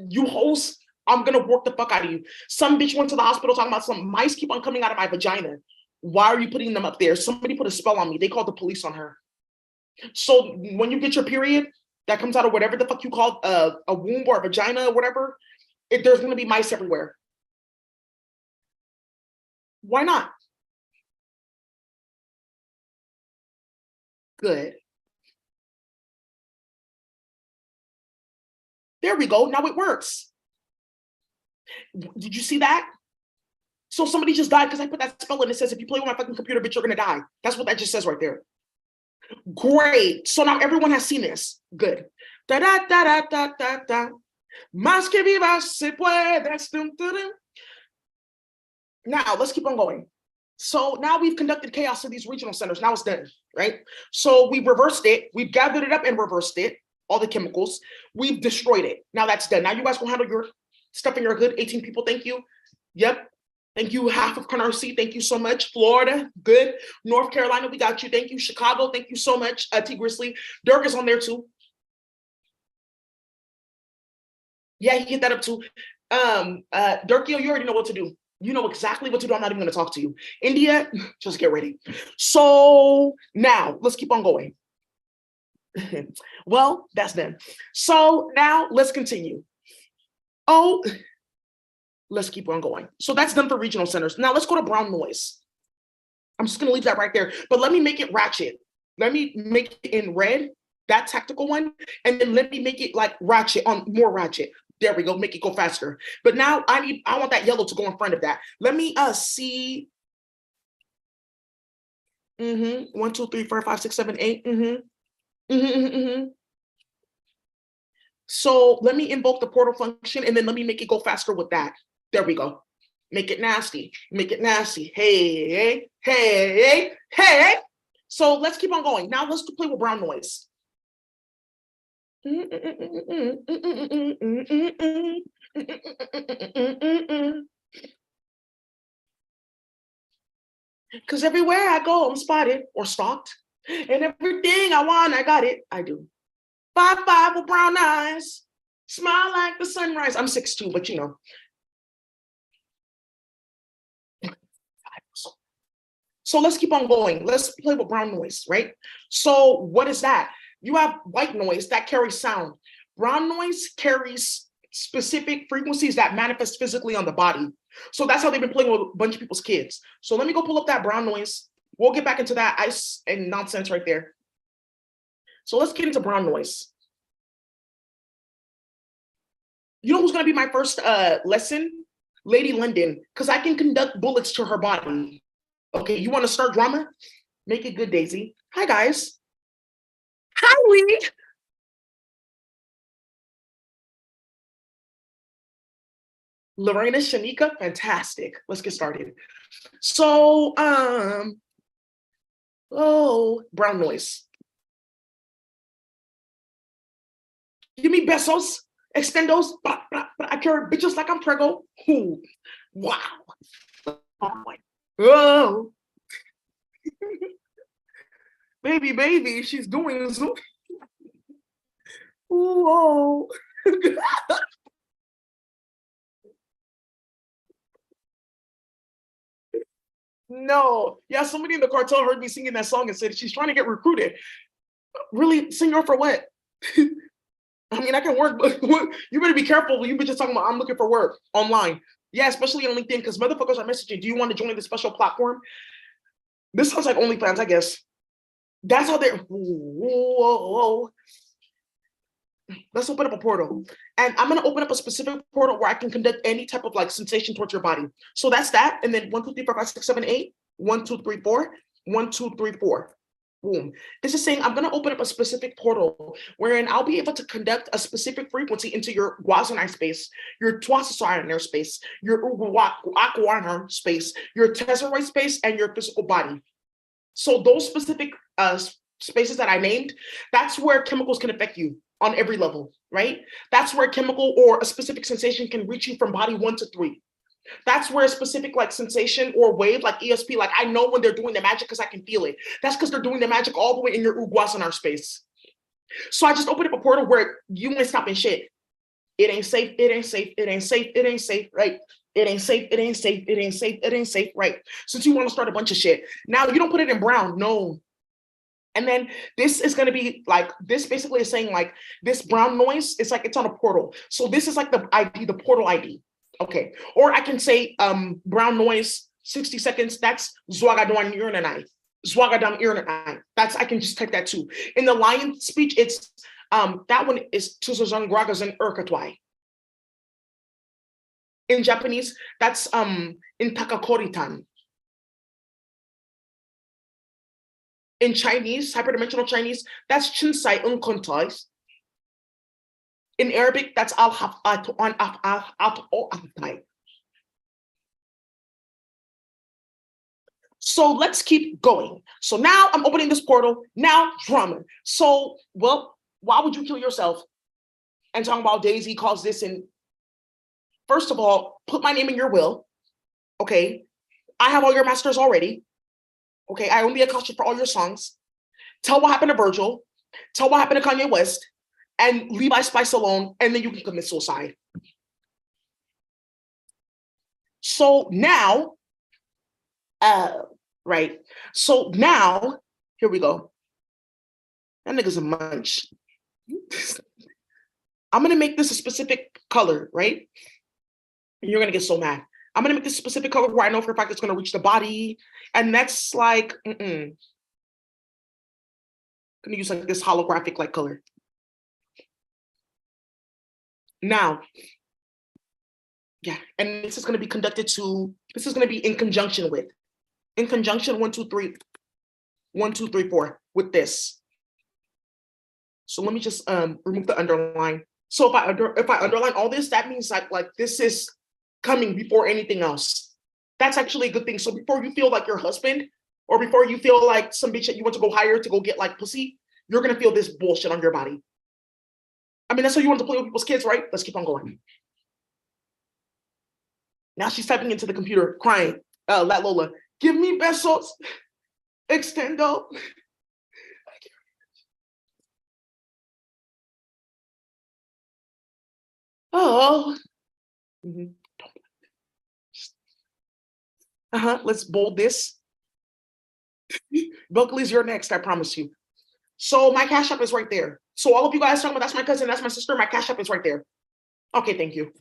You host, I'm gonna work the fuck out of you. Some bitch went to the hospital talking about some mice keep on coming out of my vagina. Why are you putting them up there? Somebody put a spell on me. They called the police on her. So when you get your period, that comes out of whatever the fuck you call a womb or a vagina or whatever, there's gonna be mice everywhere. Why not? Good. There we go. Now it works. Did you see that? So somebody just died because I put that spell in. It says, if you play with my fucking computer, bitch, you're gonna die. That's what that just says right there. Great. So now everyone has seen this. Good. Da da da da da da da. Más que vivas se puede. Now let's keep on going. So now we've conducted chaos to these regional centers. Now it's done, right? So we've reversed it. We've gathered it up and reversed it. All the chemicals. We've destroyed it. Now that's done. Now you guys will handle your stuff in your hood. 18 people. Thank you. Yep. Thank you, half of Canarsie. Thank you so much. Florida, good. North Carolina, we got you. Thank you. Chicago, thank you so much. T. Grizzly. Dirk is on there too. Yeah, he hit that up too. Dirkio, you already know what to do. You know exactly what to do. I'm not even going to talk to you. India, just get ready. So now let's keep on going. Well, that's done. So now let's continue. Oh, let's keep on going. So that's done for regional centers. Now let's go to brown noise. I'm just going to leave that right there. But let me make it ratchet. Let me make it in red, that tactical one. And then let me make it like ratchet on more ratchet. There we go. Make it go faster. But now I want that yellow to go in front of that. Let me see. 1, 2, 3, 4, 5, 6, 7, 8. So let me invoke the portal function and then let me make it go faster with that. There we go. Make it nasty. Make it nasty. Hey, hey, hey, hey. So let's keep on going. Now let's play with brown noise. Because everywhere I go, I'm spotted or stalked. And everything I want, I got it. I do. 5'5" with brown eyes. Smile like the sunrise. I'm 6'2", but you know. So let's keep on going. Let's play with brown noise, right? So what is that? You have white noise that carries sound. Brown noise carries specific frequencies that manifest physically on the body. So that's how they've been playing with a bunch of people's kids. So let me go pull up that brown noise. We'll get back into that ice and nonsense right there. So let's get into brown noise. You know who's going to be my first lesson? Lady London, because I can conduct bullets to her body. Okay, you want to start drama? Make it good, Daisy. Hi, guys. Hi, Lee. Lorena Shanika, fantastic. Let's get started. So, brown noise. Give me besos, extendos. I carry bitches like I'm prego. Ooh, wow. Oh, baby, she's doing so. Whoa. No, yeah, somebody in the cartel heard me singing that song and said she's trying to get recruited. Really, singer for what? I mean, I can work, but you better be careful. You be just talking about I'm looking for work online. Yeah, especially on LinkedIn, because motherfuckers are messaging. Do you want to join the special platform? This sounds like OnlyFans, I guess. That's how they're. Whoa. Let's open up a portal. And I'm going to open up a specific portal where I can conduct any type of like sensation towards your body. So that's that. And then 1, 2, 3, 4, 5, 6, 7, 8. 1, 2, 3, 4. 1, 2, 3, 4. Boom. This is saying I'm going to open up a specific portal wherein I'll be able to conduct a specific frequency into your Guazanai space, your Tuasasaran space, your Aquanar space, your Tesseract space, and your physical body. So those specific spaces that I named, that's where chemicals can affect you on every level, right? That's where a chemical or a specific sensation can reach you from body 1 to 3. That's where a specific like sensation or wave, like ESP, like I know when they're doing the magic because I can feel it. That's because they're doing the magic all the way in your Uguasanar space. So I just opened up a portal where you ain't stopping shit. It ain't safe, it ain't safe, it ain't safe, it ain't safe, right? It ain't safe, it ain't safe, it ain't safe, it ain't safe, right? Since you want to start a bunch of shit. Now you don't put it in brown, no. And then this is going to be like, this basically is saying like this brown noise, it's like it's on a portal. So this is like the ID, the portal ID. Okay. Or I can say brown noise, 60 seconds. That's Zwagadan Iranai. Zwagadan Iranai. That's, I can just type that too. In the lion speech, it's that one is Tuzazan Gragazan Urkatwai. In Japanese, that's in Takakoritan. In Chinese, hyperdimensional Chinese, that's Chinsai Unkontais. In Arabic, that's Al Haf'at. So let's keep going. So now I'm opening this portal. Now drama. So, well, why would you kill yourself? And talking about Daisy calls this in. First of all, put my name in your will. Okay. I have all your masters already. Okay. I own the Akasha for all your songs. Tell what happened to Virgil. Tell what happened to Kanye West. And leave Ice Spice alone. And then you can commit suicide. So now, right. So now, here we go. That nigga's a munch. I'm going to make this a specific color, right? And you're going to get so mad. I'm going to make this a specific color where I know for a fact it's going to reach the body. And that's like, I'm going to use like this holographic like color. Now, yeah, and this is going to be conducted to, this is going to be in conjunction with, 1, 2, 3, 1, 2, 3, 4 with this. So let me just remove the underline. So if I underline all this, that means like this is coming before anything else. That's actually a good thing. So before you feel like your husband, or before you feel like some bitch that you want to go hire to go get like pussy, you're gonna feel this bullshit on your body. I mean, that's how you want to play with people's kids, right? Let's keep on going. Now she's typing into the computer, crying. That Lola, give me besos, extendo. Oh. Mm-hmm. Let's bold this. Buckley's, you're next, I promise you. So my Cash App is right there. So all of you guys talking about that's my cousin, that's my sister, my Cash App is right there. Okay, thank you.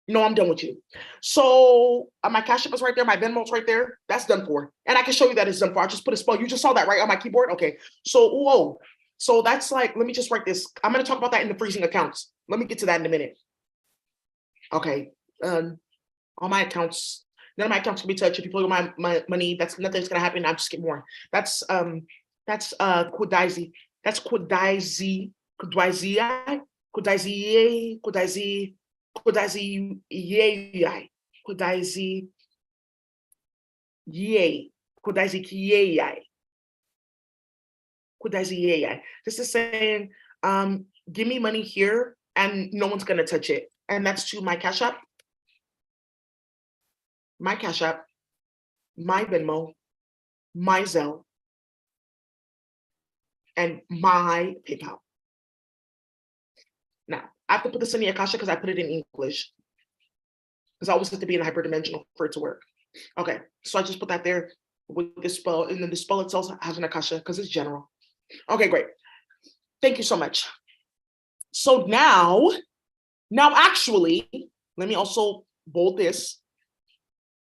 No, I'm done with you. So my Cash App is right there, my Venmo's right there. That's done for. And I can show you that it's done for. I just put a spell. You just saw that right on my keyboard? Okay. So, whoa. So that's like, let me just write this. I'm going to talk about that in the freezing accounts. Let me get to that in a minute. Okay. All my accounts, none of my accounts can be touched. If you play with my money, that's nothing's gonna happen. I just get more. That's Kudaisi. That's Kudaisi. Kudaisi yei. Kudaisi yei. Kudaisi kiyei. Kudaisi yei. This is saying, give me money here and no one's gonna touch it. And that's to my Cash App, my Venmo, my Zelle, and my PayPal. Now, I have to put this in the Akasha because I put it in English. Because I always have to be in hyperdimensional for it to work. Okay, so I just put that there with the spell, and then the spell itself has an Akasha because it's general. Okay, great. Thank you so much. So now actually, let me also bold this.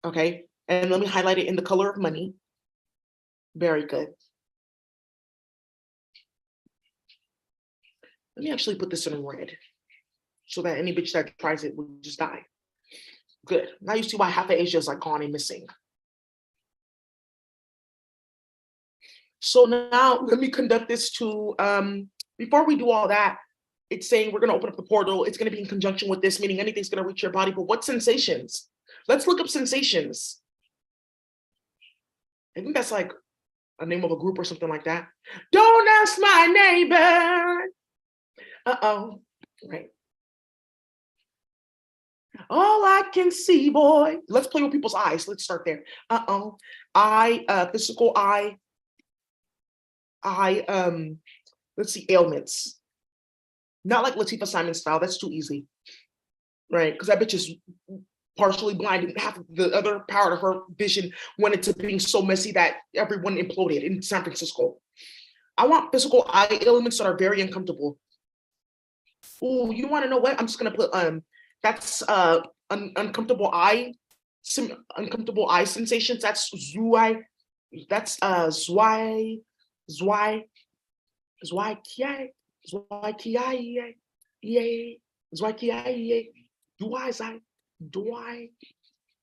Okay, and let me highlight it in the color of money. Very good. Let me actually put this in red so that any bitch that tries it will just die. Good. Now you see why half of Asia is like gone and missing. So now let me conduct this to, before we do all that, it's saying we're going to open up the portal. It's going to be in conjunction with this, meaning anything's going to reach your body. But what sensations? Let's look up sensations. I think that's like a name of a group or something like that. Don't ask my neighbor. Uh-oh. Right. All I can see, boy. Let's play with people's eyes. Let's start there. Uh-oh. Physical eye. Let's see, ailments. Not like Latifah Simon style. That's too easy. Right? Because that bitch is partially blind and half of the other part of her vision went into being so messy that everyone imploded in San Francisco. I want physical eye ailments that are very uncomfortable. Oh, you want to know what? I'm just gonna put that's uncomfortable eye sensations. That's Zwei. That's Zwei Kiai.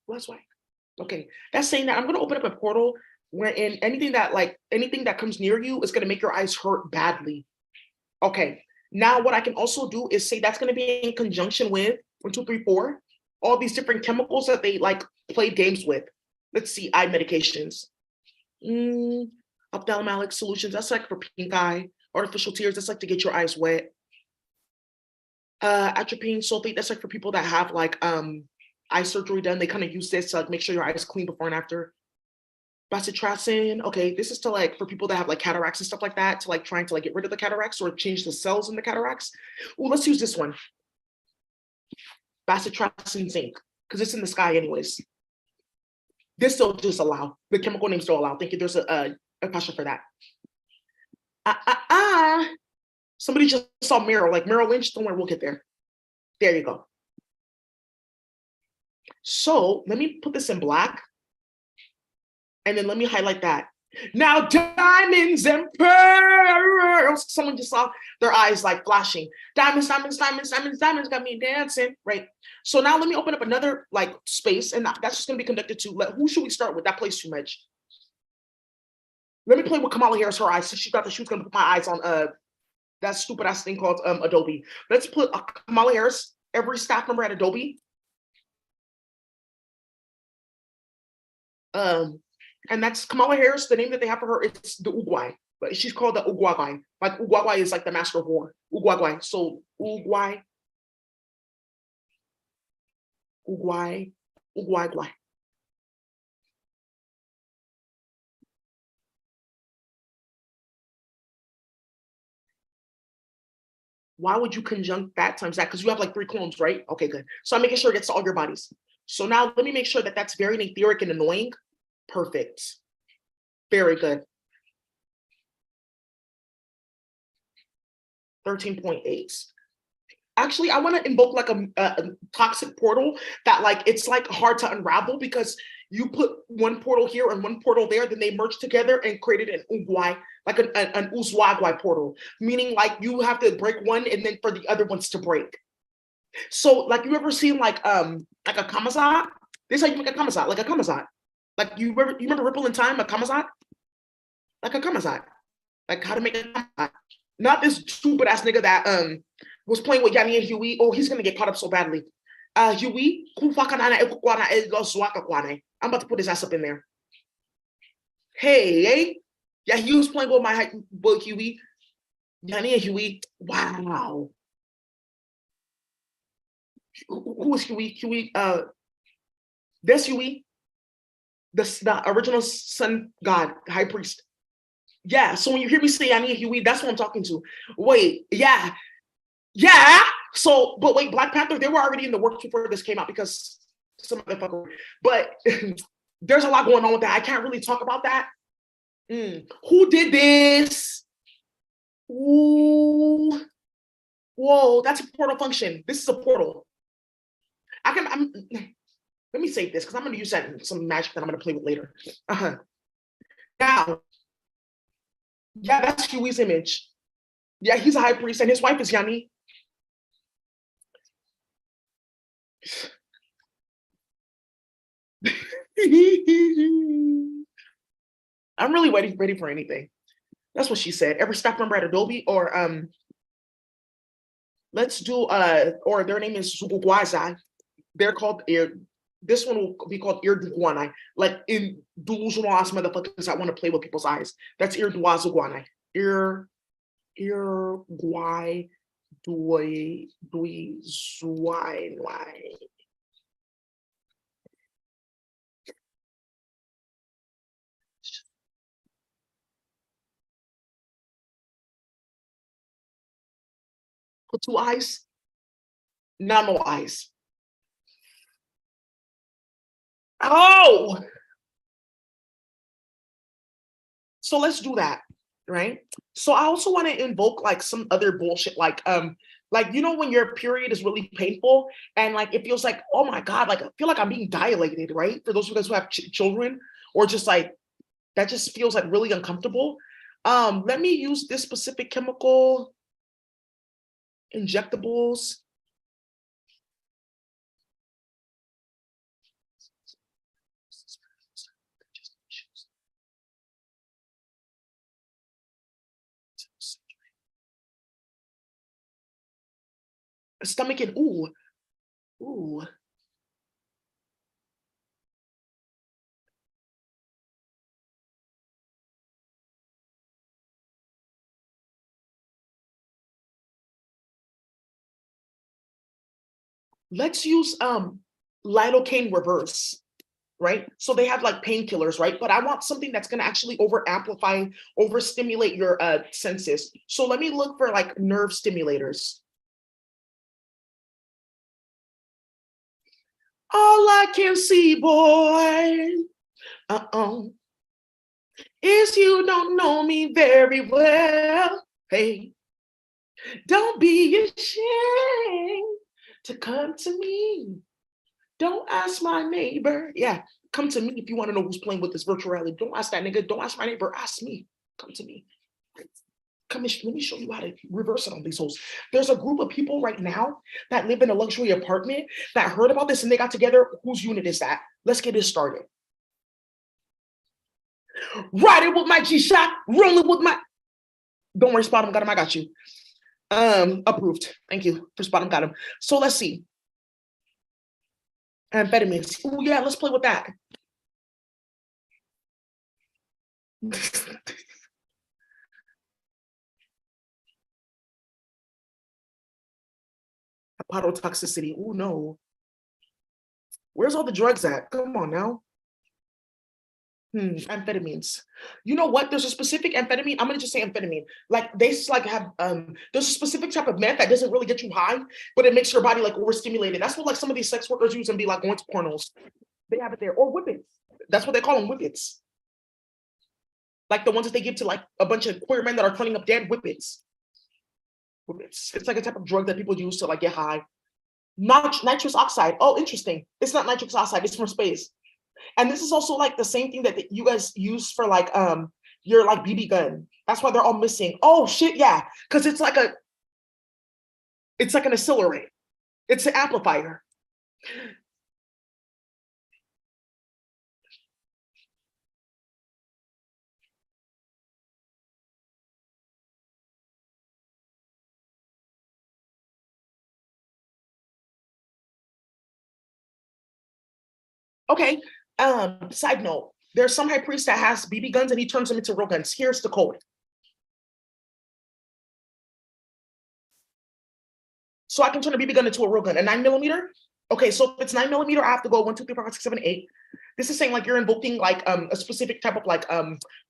That's why. Okay, that's saying that I'm gonna open up a portal wherein anything that comes near you is gonna make your eyes hurt badly. Okay, now what I can also do is say that's gonna be in conjunction with 1, 2, 3, 4, all these different chemicals that they like played games with. Let's see, eye medications. Ophthalmic solutions, that's like for pink eye. Artificial tears, that's like to get your eyes wet. Atropine sulfate, that's like for people that have like eye surgery done. They kind of use this to like make sure your eyes clean before and after. Bacitracin, okay, this is to like for people that have like cataracts and stuff like that, to like trying to like get rid of the cataracts or change the cells in the cataracts. Oh, let's use this one. Bacitracin zinc, because it's in the sky anyways. This still just allow. The chemical names still allow. Thank you. There's a question for that. Somebody just saw Meryl, like Meryl Lynch. Don't worry, we'll get there. There you go. So let me put this in black. And then let me highlight that. Now, diamonds and pearls. Someone just saw their eyes like flashing. Diamonds, diamonds, diamonds, diamonds, diamonds got me dancing, right? So now let me open up another like space, and that's just gonna be conducted to, who should we start with? That plays too much. Let me play with Kamala Harris, her eyes. So she was gonna put my eyes on that stupid ass thing called Adobe. Let's put Kamala Harris, every staff member at Adobe. And that's Kamala Harris. The name that they have for her is the Uguay, but she's called the Uguagay. Like Uguagay is like the master of war. Uguagay. So Uguay. Why would you conjunct that times that? Because you have like 3 clones, right? Okay, good. So I'm making sure it gets to all your bodies. So now let me make sure that that's very etheric and annoying. Perfect. Very good. 13.8. Actually, I want to invoke like a toxic portal that like it's like hard to unravel, because you put one portal here and one portal there, then they merge together and created an Uguay, like an Uzwagwai portal, meaning like you have to break one and then for the other ones to break. So like you ever seen like a Kamazat? This is how you make a Kamazat, like a Kamazat. Like you remember Ripple in Time, a Kamazat? Like a Kamazat. Like how to make a Kamazat. Not this stupid ass nigga that was playing with Yanni and Huey. Oh, he's gonna get caught up so badly. Huey, Kufakanana Ekwana Eloswaka Kwane. I'm about to put his ass up in there. Hey, hey. Yeah, he was playing with my boy Huey. Yanni and Huey. Wow. Who is Huey? Huey, that's Huey, the original sun god, high priest. Yeah, so when you hear me say Yanni and Huey, that's what I'm talking to. Wait, yeah, yeah. So, but wait, Black Panther, they were already in the works before this came out because some motherfucker. But there's a lot going on with that. I can't really talk about that. Who did this? Ooh, whoa, that's a portal function. This is a portal. Let me save this because I'm going to use that in some magic that I'm going to play with later. Now, yeah, that's Huey's image. Yeah, he's a high priest and his wife is Yanni. I'm really ready for anything. That's what she said. Every staff member at Adobe, or let's do or their name is Zugugwaza. They're called this one will be called Irduguanai. Like in delusional ass motherfuckers that want to play with people's eyes. That's Irduazuguanai. Irguai dui zuai. Put two eyes, not no eyes. Oh, so let's do that, right? So I also want to invoke like some other bullshit, like you know when your period is really painful and like it feels like, oh my god, like I feel like I'm being dilated, right? For those of us who have children, or just like that just feels like really uncomfortable. Let me use this specific chemical injectables. Stomach and ooh. Let's use lidocaine reverse, right? So they have like painkillers, right? But I want something that's going to actually over amplify, over stimulate your senses. So let me look for like nerve stimulators. All I can see, boy, is you don't know me very well. Hey, don't be ashamed to come to me. Don't ask my neighbor. Yeah, come to me if you want to know who's playing with this virtual reality. Don't ask that nigga. Don't ask my neighbor. Ask me. Come to me. Come and let me show you how to reverse it on these hoes. There's a group of people right now that live in a luxury apartment that heard about this and they got together. Whose unit is that? Let's get this started. Riding with my G-Shock, rolling with my. Don't worry, Spot him, got him. I got you. Approved. Thank you for Spot him, got him. So let's see. Amphetamines. Oh yeah, let's play with that. Hepatotoxicity. Oh no. Where's all the drugs at? Come on now. Amphetamines. You know what? There's a specific amphetamine. I'm gonna just say amphetamine. Like they just like have there's a specific type of meth that doesn't really get you high, but it makes your body like overstimulated. That's what like some of these sex workers use and be like going to pornos. They have it there. Or whippets. That's what they call them, whippets. Like the ones that they give to like a bunch of queer men that are turning up dead, whippets. Whippets. It's like a type of drug that people use to like get high. Not nitrous oxide. Oh, interesting. It's not nitrous oxide, it's from space. And this is also like the same thing that you guys use for like your like BB gun. That's why they're all missing. Oh shit, yeah. Because it's like an accelerate. It's an amplifier. Okay. Side note, there's some high priest that has BB guns and he turns them into real guns. Here's the code. So I can turn a BB gun into a real gun, a 9mm. Okay, so if it's 9mm, I have to go 1, 2, 3, 4, 5, 6, 7, 8. This is saying like you're invoking like a specific type of like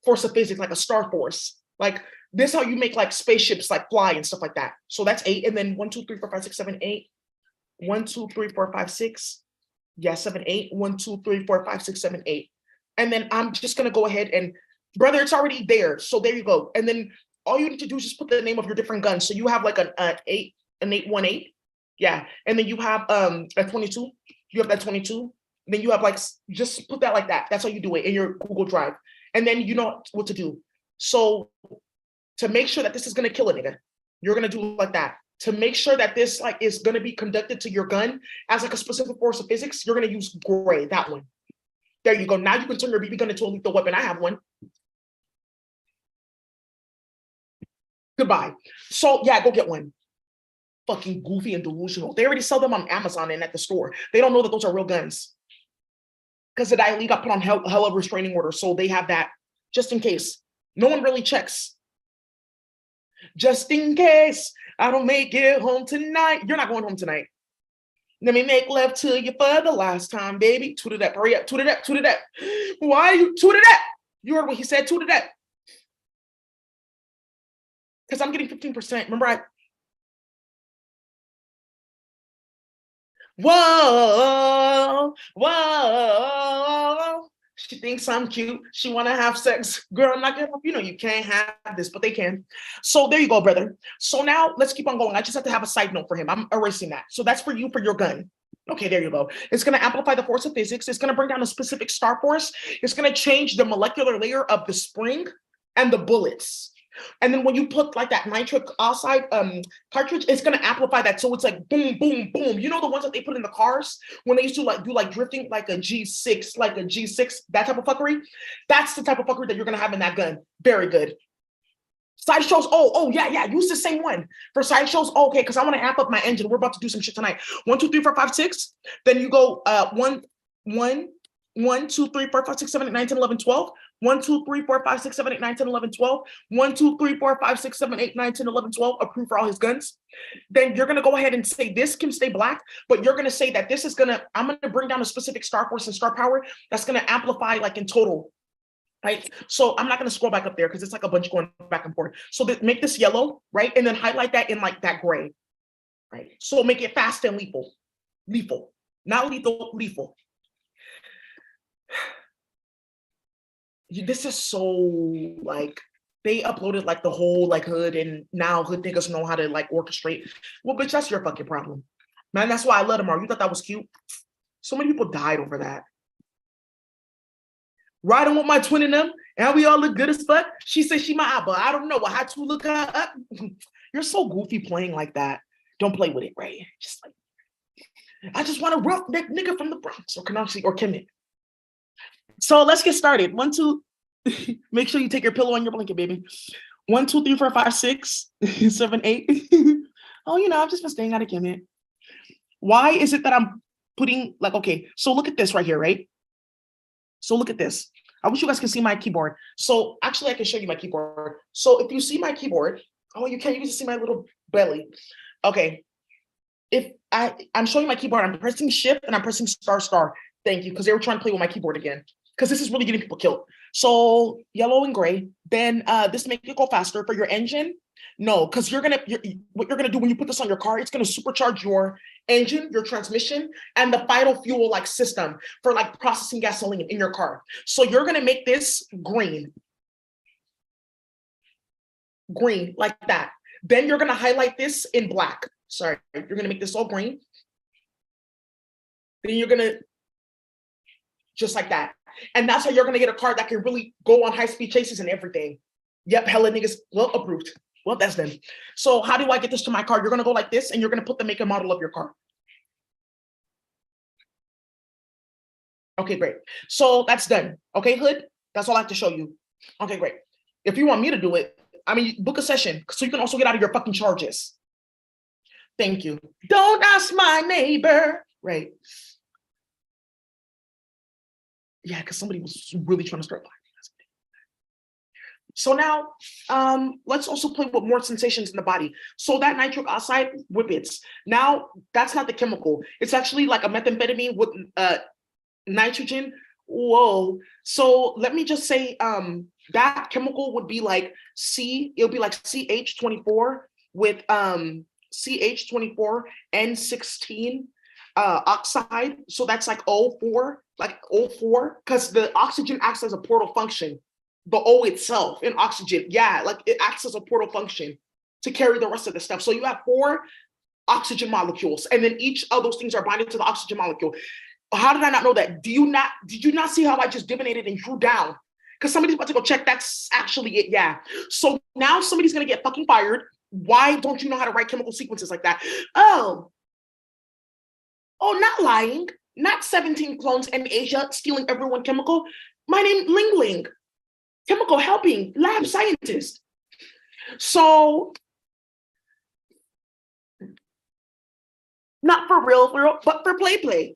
force of physics, like a star force. Like this, how you make like spaceships like fly and stuff like that. So that's 8, and then 1, 2, 3, 4, 5, 6, 7, 8. 1, 2, 3, 4, 5, 6. Yeah, 7, 8. 1, 2, 3, 4, 5, 6, 7, 8. And then I'm just gonna go ahead and brother, it's already there. So there you go. And then all you need to do is just put the name of your different guns. So you have like an 818. Yeah. And then you have a 22. You have that 22. Then you have like, just put that like that. That's how you do it in your Google Drive. And then you know what to do. So to make sure that this is gonna kill a nigga, you're gonna do like that. To make sure that this like is gonna be conducted to your gun as like a specific force of physics, you're gonna use gray, that one. There you go. Now you can turn your BB gun into a lethal weapon. I have one. Goodbye. So yeah, go get one. Fucking goofy and delusional. They already sell them on Amazon and at the store. They don't know that those are real guns. Because the Daily got put on hell of restraining order. So they have that just in case. No one really checks. Just in case I don't make it home tonight. You're not going home tonight. Let me make love to you for the last time, baby. Toot it up. Hurry up. Toot it up. Toot it up. Why are you toot it up? You heard what he said. Toot it up. Because I'm getting 15%. Remember, whoa, whoa. She thinks I'm cute. She want to have sex. Girl, I'm not gonna, you know, you can't have this, but they can. So there you go, brother. So now let's keep on going. I just have to have a side note for him. I'm erasing that. So that's for you for your gun. Okay, there you go. It's going to amplify the force of physics. It's going to bring down a specific star force. It's going to change the molecular layer of the spring and the bullets. And then when you put like that nitric oxide cartridge, it's gonna amplify that. So it's like boom, boom, boom. You know the ones that they put in the cars when they used to like do like drifting, like a G6, that type of fuckery. That's the type of fuckery that you're gonna have in that gun. Very good. Sideshows, oh, yeah, use the same one. For sideshows, okay, because I want to amp up my engine. We're about to do some shit tonight. 1, 2, 3, 4, 5, 6. Then you go 1, 2, 3, 4, 5, 6, 7, 8, 9, 10, 11, 12. 1, 2, 3, 4, 5, 6, 7, 8, 9, 10, 11, 12. 1, 2, 3, 4, 5, 6, 7, 8, 9, 10, 11, 12. Approved for all his guns. Then you're gonna go ahead and say this can stay black, but you're gonna say that this is gonna, I'm gonna bring down a specific star force and star power that's gonna amplify like in total. Right. So I'm not going to scroll back up there because it's like a bunch going back and forth. So make this yellow, right? And then highlight that in like that gray, right? So make it fast and lethal. Lethal. Not lethal, lethal. This is so like, they uploaded like the whole like hood and now hood niggas know how to like orchestrate. Well, bitch, that's your fucking problem. Man, that's why I let them out. You thought that was cute? So many people died over that. Riding with my twin in them, and we all look good as fuck. She said she my but I don't know. I had to look her up. You're so goofy playing like that. Don't play with it, right? Just like, I just want to rough that nigga from the Bronx or Canarsie or Kemet. So let's get started. 1, 2. Make sure you take your pillow on your blanket, baby. 1, 2, 3, 4, 5, 6, 7, 8. Oh, you know, I've just been staying out of Kemet. Why is it that I'm putting like, okay, so look at this right here, right? So look at this. I wish you guys can see my keyboard. So actually I can show you my keyboard. So if you see my keyboard, oh, you can see my little belly. Okay. If I'm showing my keyboard, I'm pressing shift and I'm pressing star. Thank you. Because they were trying to play with my keyboard again. Because this is really getting people killed. So yellow and gray. Then this make it go faster for your engine. No, because what you're gonna do when you put this on your car, it's gonna supercharge your engine, your transmission, and the vital fuel like system for like processing gasoline in your car. So you're gonna make this green like that. Then you're gonna highlight this in black. Sorry, you're gonna make this all green. Then you're gonna just like that. And that's how you're gonna get a car that can really go on high-speed chases and everything. Yep, hella niggas, well, approved. Well, that's done. So how do I get this to my car? You're gonna go like this and you're gonna put the make and model of your car. Okay, great. So that's done. Okay, hood, that's all I have to show you. Okay, great. If you want me to do it, I mean, book a session so you can also get out of your fucking charges. Thank you. Don't ask my neighbor. Right. Yeah, because somebody was really trying to start lying. So now, let's also play with more sensations in the body. So that nitric oxide, whippets. Now, that's not the chemical. It's actually like a methamphetamine with nitrogen. Whoa. So let me just say, that chemical would be like it'll be like CH24 with CH24 N16 oxide. So that's like O4, because the oxygen acts as a portal function. The O itself in oxygen, yeah, like it acts as a portal function to carry the rest of the stuff. So you have 4 oxygen molecules, and then each of those things are binding to the oxygen molecule. How did I not know that? Did you not see how I just divinated and drew down? Because somebody's about to go check. That's actually it. Yeah. So now somebody's gonna get fucking fired. Why don't you know how to write chemical sequences like that? Oh, not lying. Not 17 clones in Asia stealing everyone chemical. My name Ling Ling. Chemical helping lab scientist. So not for real, but for play.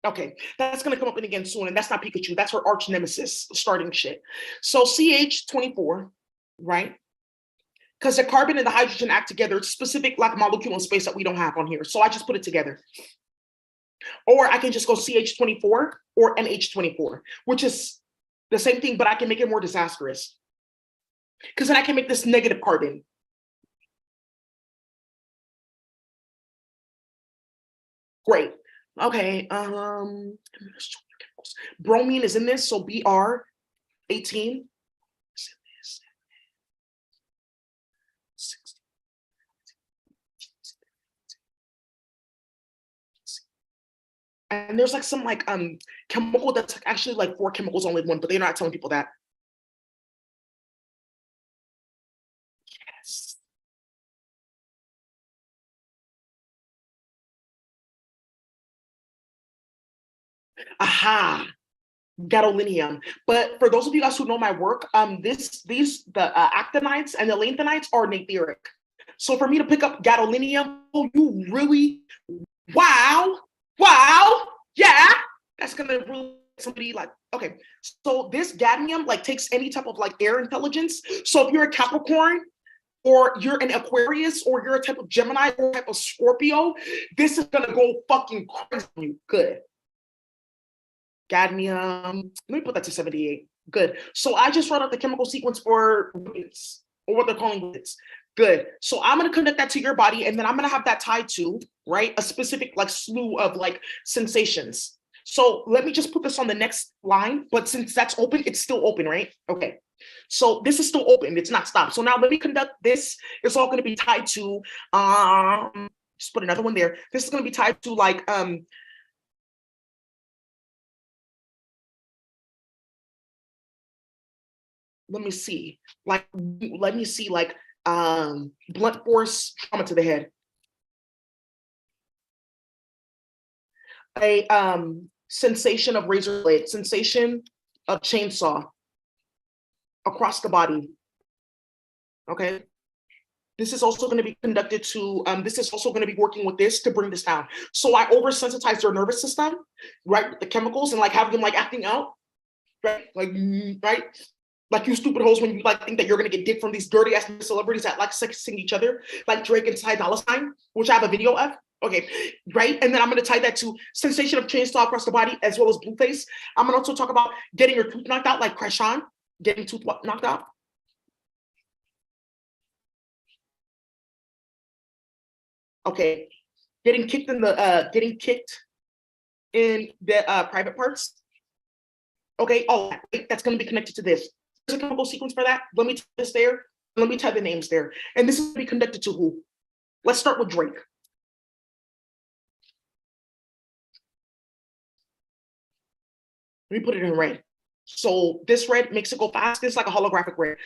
Okay, that's gonna come up in again soon, and that's not Pikachu. That's her arch nemesis starting shit. So CH24, right? Because the carbon and the hydrogen act together. It's specific like molecule in space that we don't have on here. So I just put it together. Or I can just go CH24 or NH24, which is the same thing, but I can make it more disastrous. Because then I can make this negative carbon. Great. Okay. Bromine is in this, so Br18. And there's like some like chemical that's actually like 4 chemicals only one, but they're not telling people that. Yes. Aha. Gadolinium. But for those of you guys who know my work, the actinides and the lanthanides are natheric. So for me to pick up gadolinium, oh, you really, wow, yeah, that's gonna really somebody like, okay. So this gadmium like takes any type of like air intelligence. So if you're a Capricorn, or you're an Aquarius, or you're a type of Gemini, or type of Scorpio, this is gonna go fucking crazy on you. Good. Cadmium. Let me put that to 78. Good. So I just wrote out the chemical sequence for whippets, or what they're calling whippets. Good. So I'm going to connect that to your body, and then I'm going to have that tied to, right, a specific like slew of like sensations. So let me just put this on the next line, but since that's open, it's still open, right? Okay. So this is still open. It's not stopped. So now let me conduct this. It's all going to be tied to, just put another one there. This is going to be tied to like, let me see, like, blunt force trauma to the head. A sensation of razor blade, sensation of chainsaw across the body. Okay. This is also going to be conducted to, this is also going to be working with this to bring this down. So I oversensitize their nervous system, right, with the chemicals, and like have them like acting out, right? Like, right? Like you stupid hoes when you like think that you're gonna get dick from these dirty ass celebrities that like sexing each other, like Drake and Ty Dolla $ign, which I have a video of. Okay, right? And then I'm gonna tie that to sensation of chainsaw across the body as well as Blueface. I'm gonna also talk about getting your tooth knocked out, like Krishan, getting tooth knocked out. Okay, getting kicked in the private parts. Okay, oh, that's gonna be connected to this. There's a chemical sequence for that. Let me tie this there. Let me type the names there. And this is gonna be connected to who? Let's start with Drake. Let me put it in red. So this red makes it go fast. It's like a holographic red.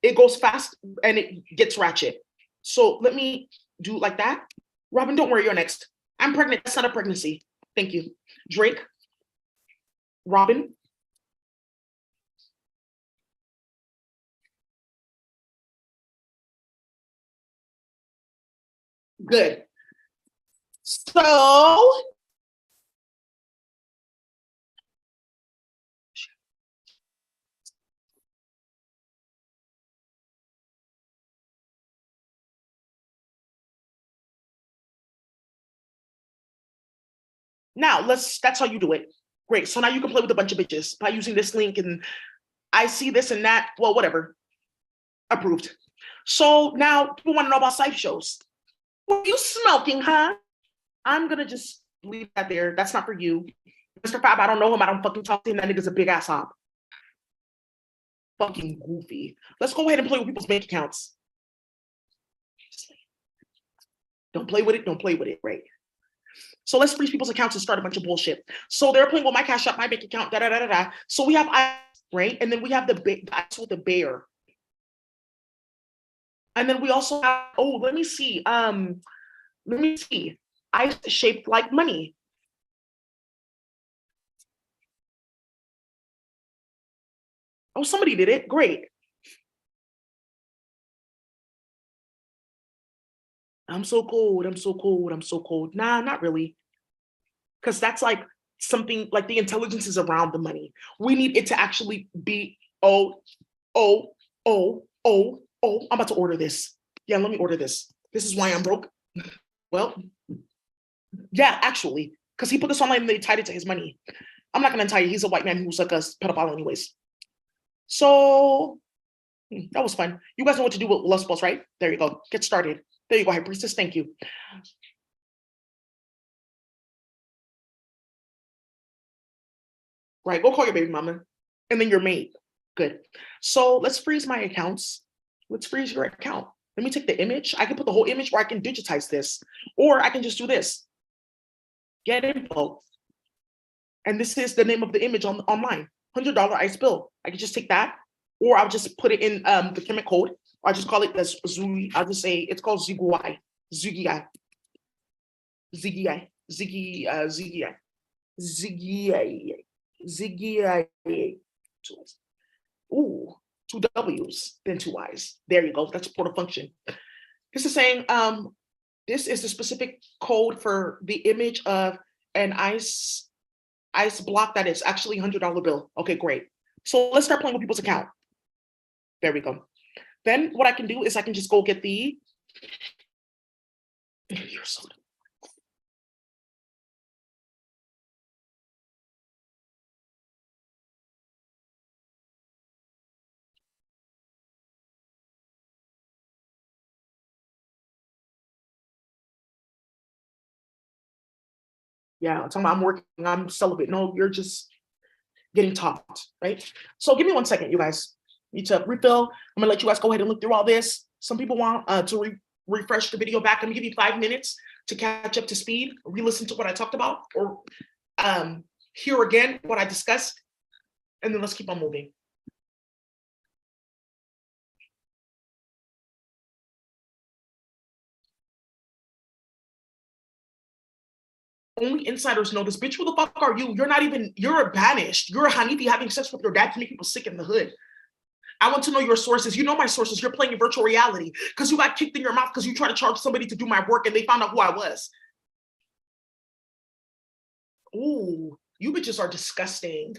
It goes fast and it gets ratchet. So let me do like that. Robin, don't worry, you're next. I'm pregnant. That's not a pregnancy. Thank you. Drake, Robin. Good. So Now that's how you do it. Great. So now you can play with a bunch of bitches by using this link, and I see this and that. Well, whatever. Approved. So now people want to know about side shows. What are you smoking, huh? I'm gonna just leave that there. That's not for you. Mr. Fab, I don't know him. I don't fucking talk to him. That nigga's a big ass hop. Fucking goofy. Let's go ahead and play with people's bank accounts. Don't play with it. Don't play with it. Right. So let's freeze people's accounts and start a bunch of bullshit. So they're playing with my cash app, my bank account, da da da da da. So we have ice, right, and then we have the ice with the bear, and then we also have. Oh, let me see. Let me see. Ice shaped like money. Oh, somebody did it. Great. I'm so cold. I'm so cold. I'm so cold. Nah, not really. Because that's like something like the intelligence is around the money. We need it to actually be oh, oh, oh, oh, oh. I'm about to order this. Yeah, let me order this. This is why I'm broke. Well, yeah, actually, because he put this online and they tied it to his money. I'm not gonna tell you, he's a white man who's like a pedophile, anyways. So that was fun. You guys know what to do with love spells, right? There you go. Get started. There you go, High Priestess. Thank you. Right, go call your baby mama, and then your maid. Good. So let's freeze my accounts. Let's freeze your account. Let me take the image. I can put the whole image, or I can digitize this, or I can just do this. Get info. And this is the name of the image online. $100 ice bill. I can just take that, or I'll just put it in the chemical code. Or I just call it the Zui. I'll just say it's called Ziguai. Ziggy Ziggy Ziggy Ziggy Ziggy Ziggy tools. Ooh, two W's, then two I's. There you go. That's a portal function. This is saying this is the specific code for the image of an ice block that is actually $100 bill. Okay, great. So let's start playing with people's account. There we go. Then what I can do is I can just go get the. You're so. Yeah, I'm talking about I'm working, I'm celibate. No, you're just getting taught, right? So give me 1 second, you guys. Need to refill. I'm gonna let you guys go ahead and look through all this. Some people want to refresh the video back. I'm gonna give you 5 minutes to catch up to speed, re-listen to what I talked about, or hear again what I discussed, and then let's keep on moving. Only insiders know this. Bitch, who the fuck are you? You're not even, you're banished. You're a Hanifi having sex with your dad to make people sick in the hood. I want to know your sources. You know my sources. You're playing in virtual reality because you got kicked in your mouth because you tried to charge somebody to do my work and they found out who I was. Ooh, you bitches are disgusting.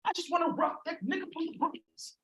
I just want to rough that nigga from the rookies.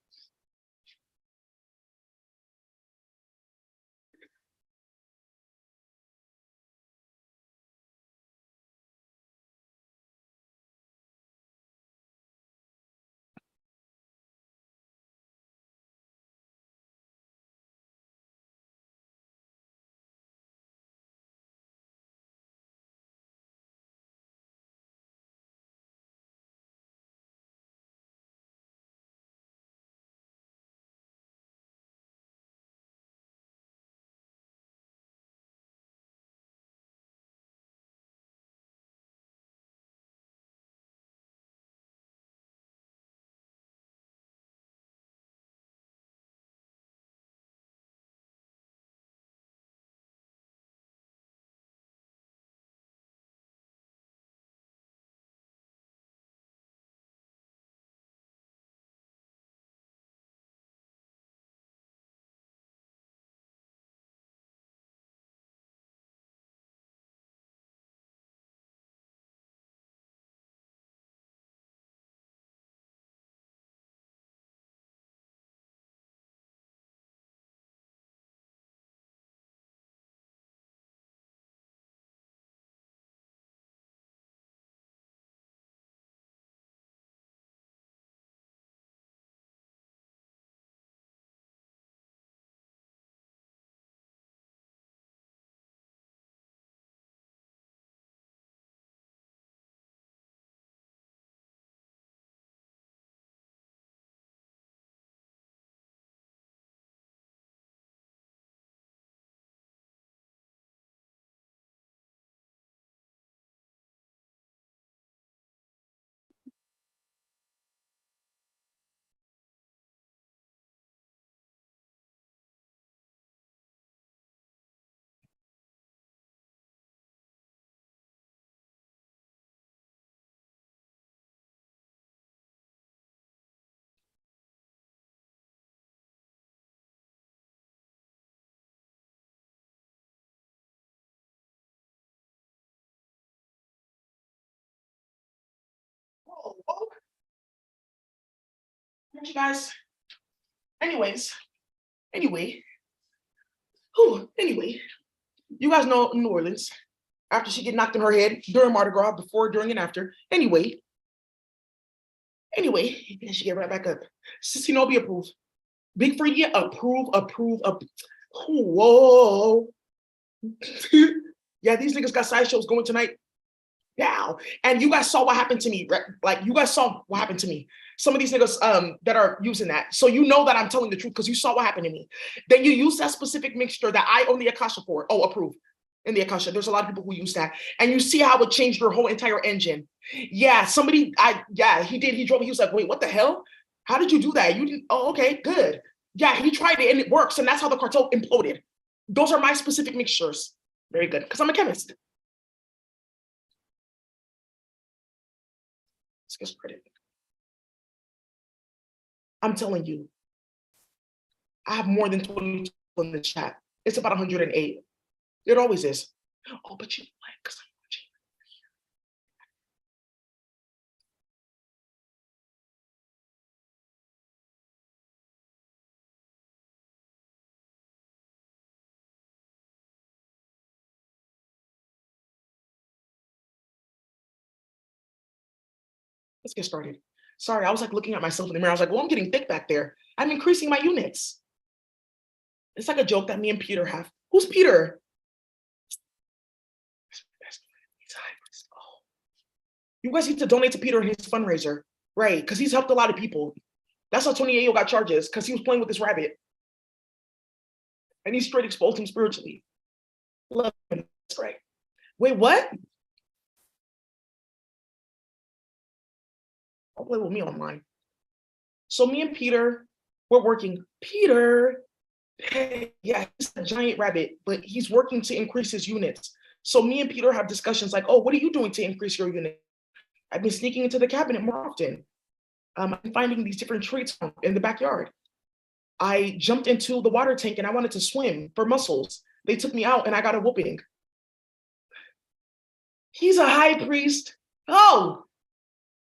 you guys. Anyway, anyway, you guys know New Orleans. After she get knocked in her head during Mardi Gras, before, during, and after. Anyway, and she get right back up. Sissy Nobi approve. Big Freaky approve. Whoa. Yeah, these niggas got side shows going tonight. Yeah, and you guys saw what happened to me, right? Like, you guys saw what happened to me. Some of these niggas that are using that. So you know that I'm telling the truth because you saw what happened to me. Then you use that specific mixture that I own the Akasha for. Oh, approve. In the Akasha. There's a lot of people who use that. And you see how it changed your whole entire engine. Yeah, he did. He drove. He was like, wait, what the hell? How did you do that? You didn't, oh, okay, good. Yeah, he tried it and it works. And that's how the cartel imploded. Those are my specific mixtures. Very good, because I'm a chemist. Let's get started. I'm telling you, I have more than 20 people in the chat. It's about 108. It always is. Oh, but you know what? Because I'm watching. Let's get started. Sorry, I was like looking at myself in the mirror. I was like, well, I'm getting thick back there. I'm increasing my units. It's like a joke that me and Peter have. Who's Peter? You guys need to donate to Peter in his fundraiser, right? Because he's helped a lot of people. That's how Tony Ayo got charges, because he was playing with this rabbit. And he straight exposed him spiritually. Love him. That's right. Wait, what? Don't play with me online. So me and Peter, we're working. Peter, hey, yeah, he's a giant rabbit, but he's working to increase his units. So me and Peter have discussions like, oh, what are you doing to increase your unit? I've been sneaking into the cabinet more often. I'm finding these different treats in the backyard. I jumped into the water tank and I wanted to swim for mussels. They took me out and I got a whooping. He's a high priest. Oh,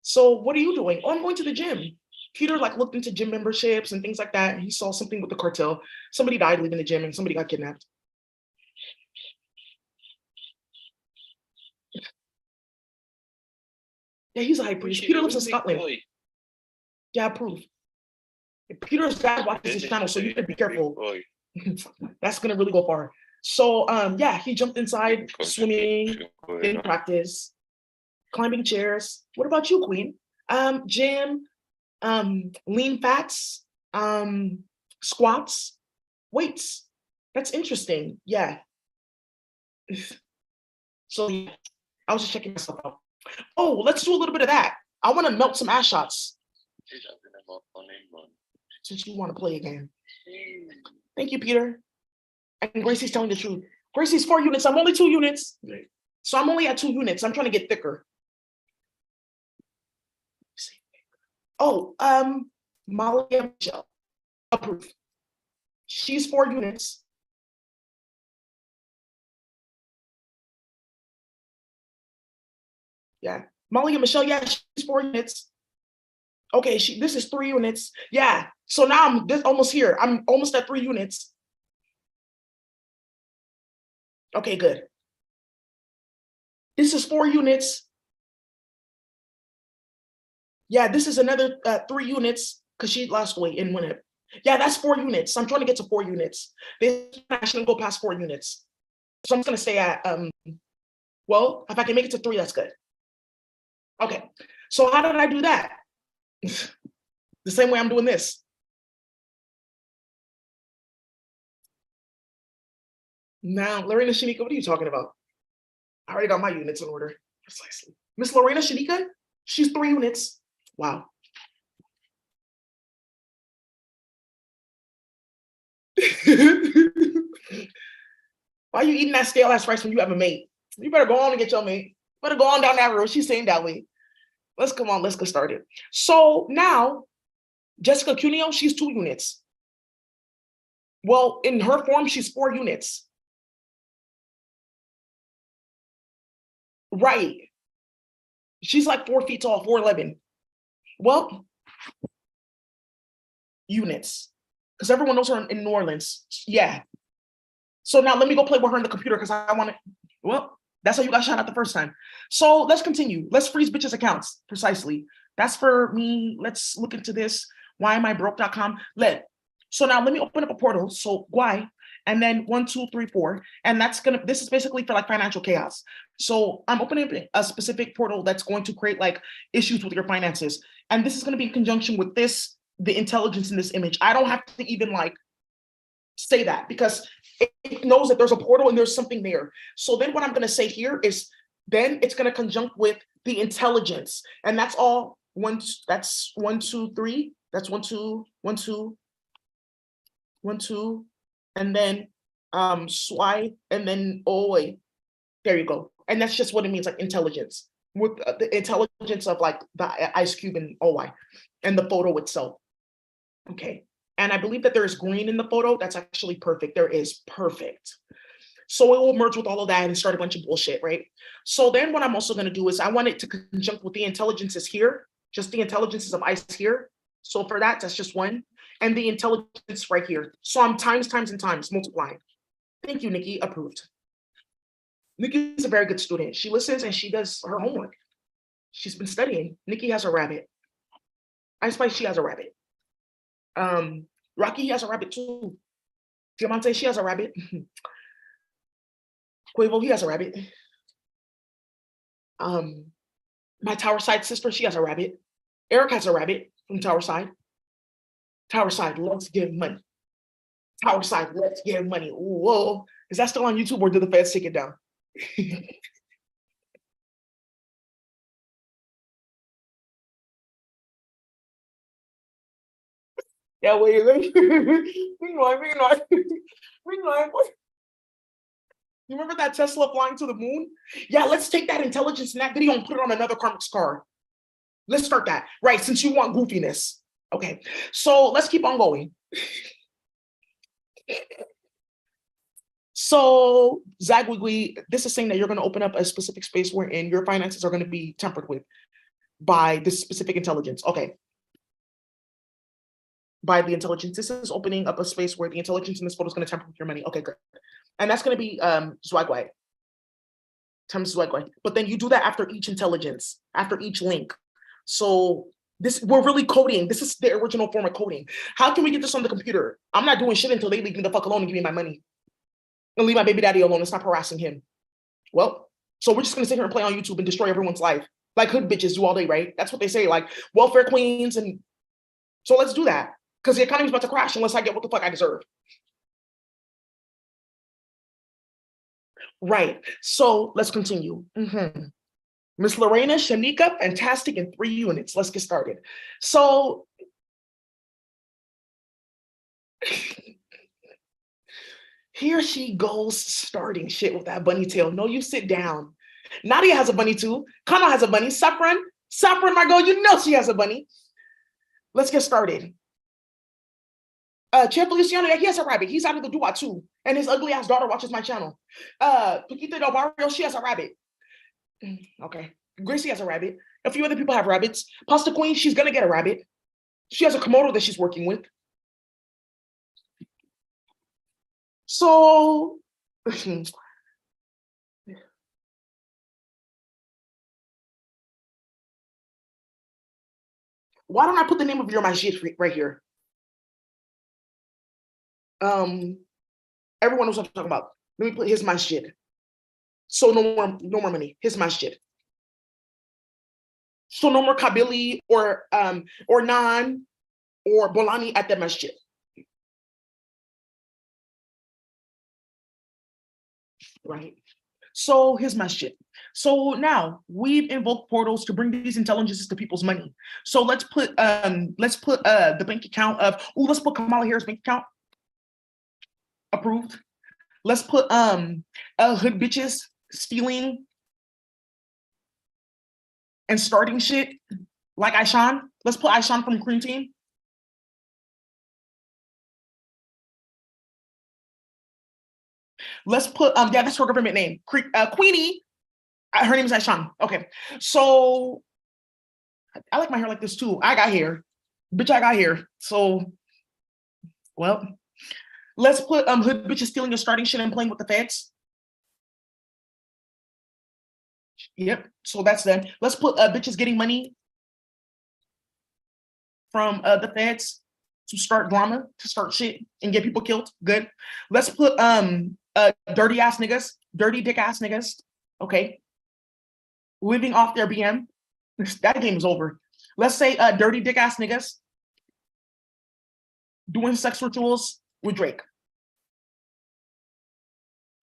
so what are you doing? Oh, I'm going to the gym. Peter like looked into gym memberships and things like that. And he saw something with the cartel. Somebody died leaving the gym and somebody got kidnapped. Yeah, he's a high priest. Peter lives in Scotland. Yeah, I approve. Peter's dad watches his channel, so you can be careful. That's gonna really go far. So yeah, he jumped inside, swimming, in practice, climbing chairs. What about you, Queen? Gym, lean fats, squats, weights. That's interesting. Yeah. So yeah, I was just checking myself out. Oh, let's do a little bit of that. I want to melt some ass shots. Since you want to play a game. Thank you, Peter. And Gracie's telling the truth. Gracie's 4 units. I'm only 2 units. So I'm only at 2 units. I'm trying to get thicker. Oh, Molly and Michelle. Approve. She's 4 units. Yeah. Molly and Michelle, yeah, she's 4 units. Okay, this is 3 units. Yeah. So now I'm almost here. I'm almost at 3 units. Okay, good. This is 4 units. Yeah, this is another 3 units because she lost weight and went it. Yeah, that's 4 units. I'm trying to get to 4 units. I shouldn't go past 4 units. So I'm just gonna stay at well, if I can make it to 3, that's good. Okay, so how did I do that? The same way I'm doing this. Now, Lorena Shanika, what are you talking about? I already got my units in order. Precisely. Miss Lorena Shanika, she's 3 units. Wow. Why are you eating that stale ass rice when you have a mate? You better go on and get your mate. Better go on down that road. She's saying that way. Let's get started. So now, Jessica Cuneo, she's 2 units. Well, in her form, she's 4 units. Right. She's like 4 feet tall, 4'11". Well, units. Because everyone knows her in New Orleans. Yeah. So now let me go play with her in the computer because I want to. Well, that's how you got shot out the first time. So let's continue. Let's freeze bitches' accounts. Precisely. That's for me. Let's look into this. Whyamibroke.com. So now let me open up a portal. So why? And then 1, 2, 3, 4. And this is basically for like financial chaos. So I'm opening a specific portal that's going to create like issues with your finances. And this is going to be in conjunction with this, the intelligence in this image. I don't have to even like say that because it knows that there's a portal and there's something there. So then what I'm going to say here is then it's going to conjunct with the intelligence. And that's all that's 1, 2, 3. That's 1, 2, 1, 2, 1, 2. And then swipe and then wait. There you go. And that's just what it means, like intelligence. With the intelligence of like the ice cube and OY and the photo itself. Okay. And I believe that there is green in the photo. That's actually perfect. There is perfect. So it will merge with all of that and start a bunch of bullshit, right? So then what I'm also going to do is I want it to conjunct with the intelligences here, just the intelligences of ice here. So for that, that's just 1. And the intelligence right here. So I'm times multiplying. Thank you, Nikki. Approved. Nikki is a very good student. She listens and she does her homework. She's been studying. Nikki has a rabbit. Ice Spice, she has a rabbit. Rocky, he has a rabbit too. Diamante, she has a rabbit. Quavo, he has a rabbit. My Tower Side sister, she has a rabbit. Eric has a rabbit from Tower Side. Tower Side, let's give money. Tower Side, let's give money. Whoa. Is that still on YouTube or did the feds take it down? Yeah, wait. Meanwhile. You remember that Tesla flying to the moon? Yeah, let's take that intelligence in that video and put it on another Karmic's car. Let's start that. Right, since you want goofiness. Okay, so let's keep on going. So Zagwigwi, this is saying that you're going to open up a specific space wherein your finances are going to be tempered with by this specific intelligence. Okay. By the intelligence, this is opening up a space where the intelligence in this photo is going to temper with your money. Okay, good. And that's going to be Zwagwai. Times Zwagwai. But then you do that after each intelligence, after each link. So we're really coding. This is the original form of coding. How can we get this on the computer? I'm not doing shit until they leave me the fuck alone and give me my money. And leave my baby daddy alone and stop harassing him. Well, so we're just gonna sit here and play on YouTube and destroy everyone's life. Like hood bitches do all day, right? That's what they say, like welfare queens. And so let's do that. Because the economy's about to crash unless I get what the fuck I deserve. Right. So let's continue. Miss Lorena, Shanika, fantastic in 3 units. Let's get started. So here she goes starting shit with that bunny tail. No, you sit down. Nadia has a bunny too. Kana has a bunny. Saffron, my girl, you know she has a bunny. Let's get started. Chef Feliciano, yeah, he has a rabbit. He's out of the Dua too. And his ugly ass daughter watches my channel. Paquita Del Barrio, she has a rabbit. Okay. Gracie has a rabbit. A few other people have rabbits. Pasta Queen, she's gonna get a rabbit. She has a Komodo that she's working with. So why don't I put the name of your masjid right here? Everyone knows what I'm talking about. Let me put his masjid. So no more money. His masjid. So no more Kabili or Nan or Bolani at the masjid. Right. So his masjid. So now we've invoked portals to bring these intelligences to people's money. So let's put the bank account of let's put Kamala Harris' bank account. Approved. Let's put hood bitches stealing and starting shit like Aishan. Let's put Aishan from Cream Team. Let's put yeah, that's her government name. Queenie. Her name is Aishan. Okay. So I like my hair like this too. I got hair. Bitch, I got hair. So Well, let's put hood bitches stealing and starting shit and playing with the feds. Yep. So that's them. Let's put bitches getting money from the feds to start drama, to start shit and get people killed. Good. Let's put dirty ass niggas, dirty dick ass niggas. Okay. Living off their BM. That game is over. Let's say dirty dick ass niggas doing sex rituals with Drake.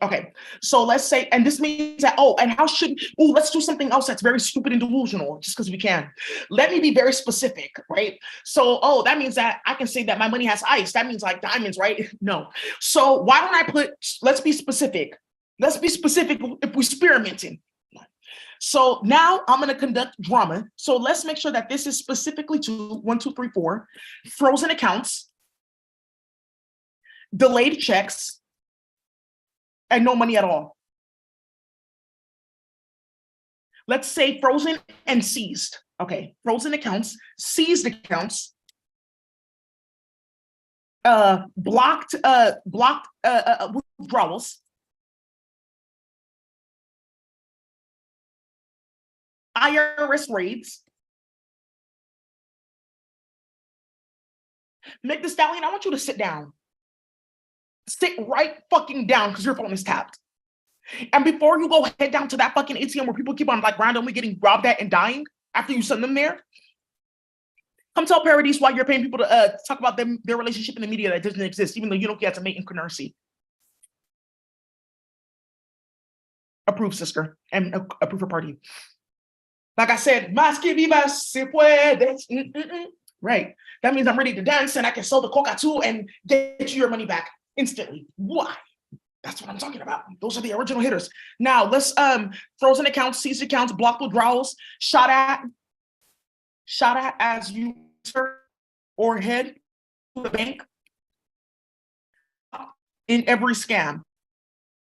Okay, so let's say, and this means that, oh, and how should, oh, let's do something else that's very stupid and delusional, just because we can. Let me be very specific, right? So, oh, that means that I can say that my money has ice. That means like diamonds, right? No. So why don't I put, let's be specific. Let's be specific if we're experimenting. So now I'm going to conduct drama. So let's make sure that this is specifically to 1, 2, 3, 4, frozen accounts, delayed checks, and no money at all. Let's say frozen and seized. Okay, frozen accounts, seized accounts, blocked withdrawals, IRS raids. Meg Thee Stallion, I want you to sit down. Sit right fucking down because your phone is tapped. And before you go head down to that fucking ATM where people keep on like randomly getting robbed at and dying after you send them there, come tell Paradise why you're paying people to talk about their relationship in the media that doesn't exist, even though you don't get to make incurrency. Approve, sister, and approve her party. Like I said, más que vivas se puede. Right. That means I'm ready to dance and I can sell the coca too and get you your money back instantly. Why? That's what I'm talking about. Those are the original hitters. Now let's frozen accounts, seized accounts, blocked withdrawals, shot at as you or head to the bank in every scam.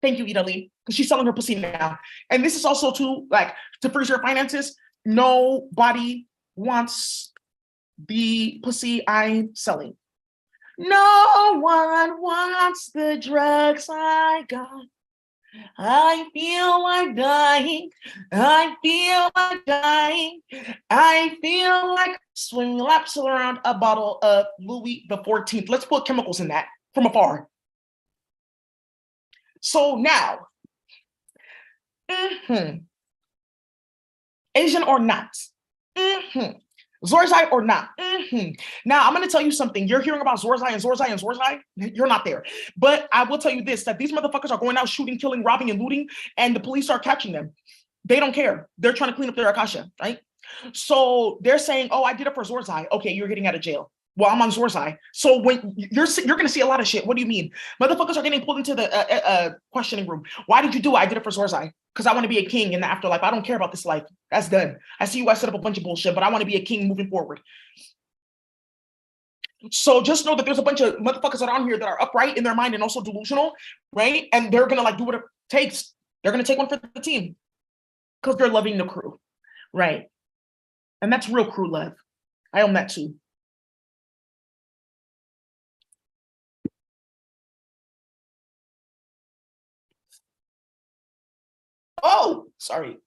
Thank you, Italy, because she's selling her pussy now. And this is also to like to freeze your finances. Nobody wants the pussy I'm selling. No one wants the drugs I got. I feel like dying. I feel like dying. I feel like swimming laps around a bottle of Louis the 14th. Let's put chemicals in that from afar. So now, Asian or not, Zorzai or not. Now, I'm going to tell you something. You're hearing about Zorzai and Zorzai and Zorzai. You're not there. But I will tell you this, that these motherfuckers are going out shooting, killing, robbing, and looting, and the police are catching them. They don't care. They're trying to clean up their Akasha, right? So they're saying, oh, I did it for Zorzai. Okay, you're getting out of jail. Well, I'm on Zorzai. So when you're going to see a lot of shit. What do you mean? Motherfuckers are getting pulled into the questioning room. Why did you do it? I did it for Zorzai. Because I want to be a king in the afterlife. I don't care about this life. That's done. I see you guys set up a bunch of bullshit, but I want to be a king moving forward. So just know that there's a bunch of motherfuckers that are on here that are upright in their mind and also delusional, right? And they're going to like do what it takes. They're going to take one for the team because they're loving the crew, right? And that's real crew love. I own that too. Oh, sorry.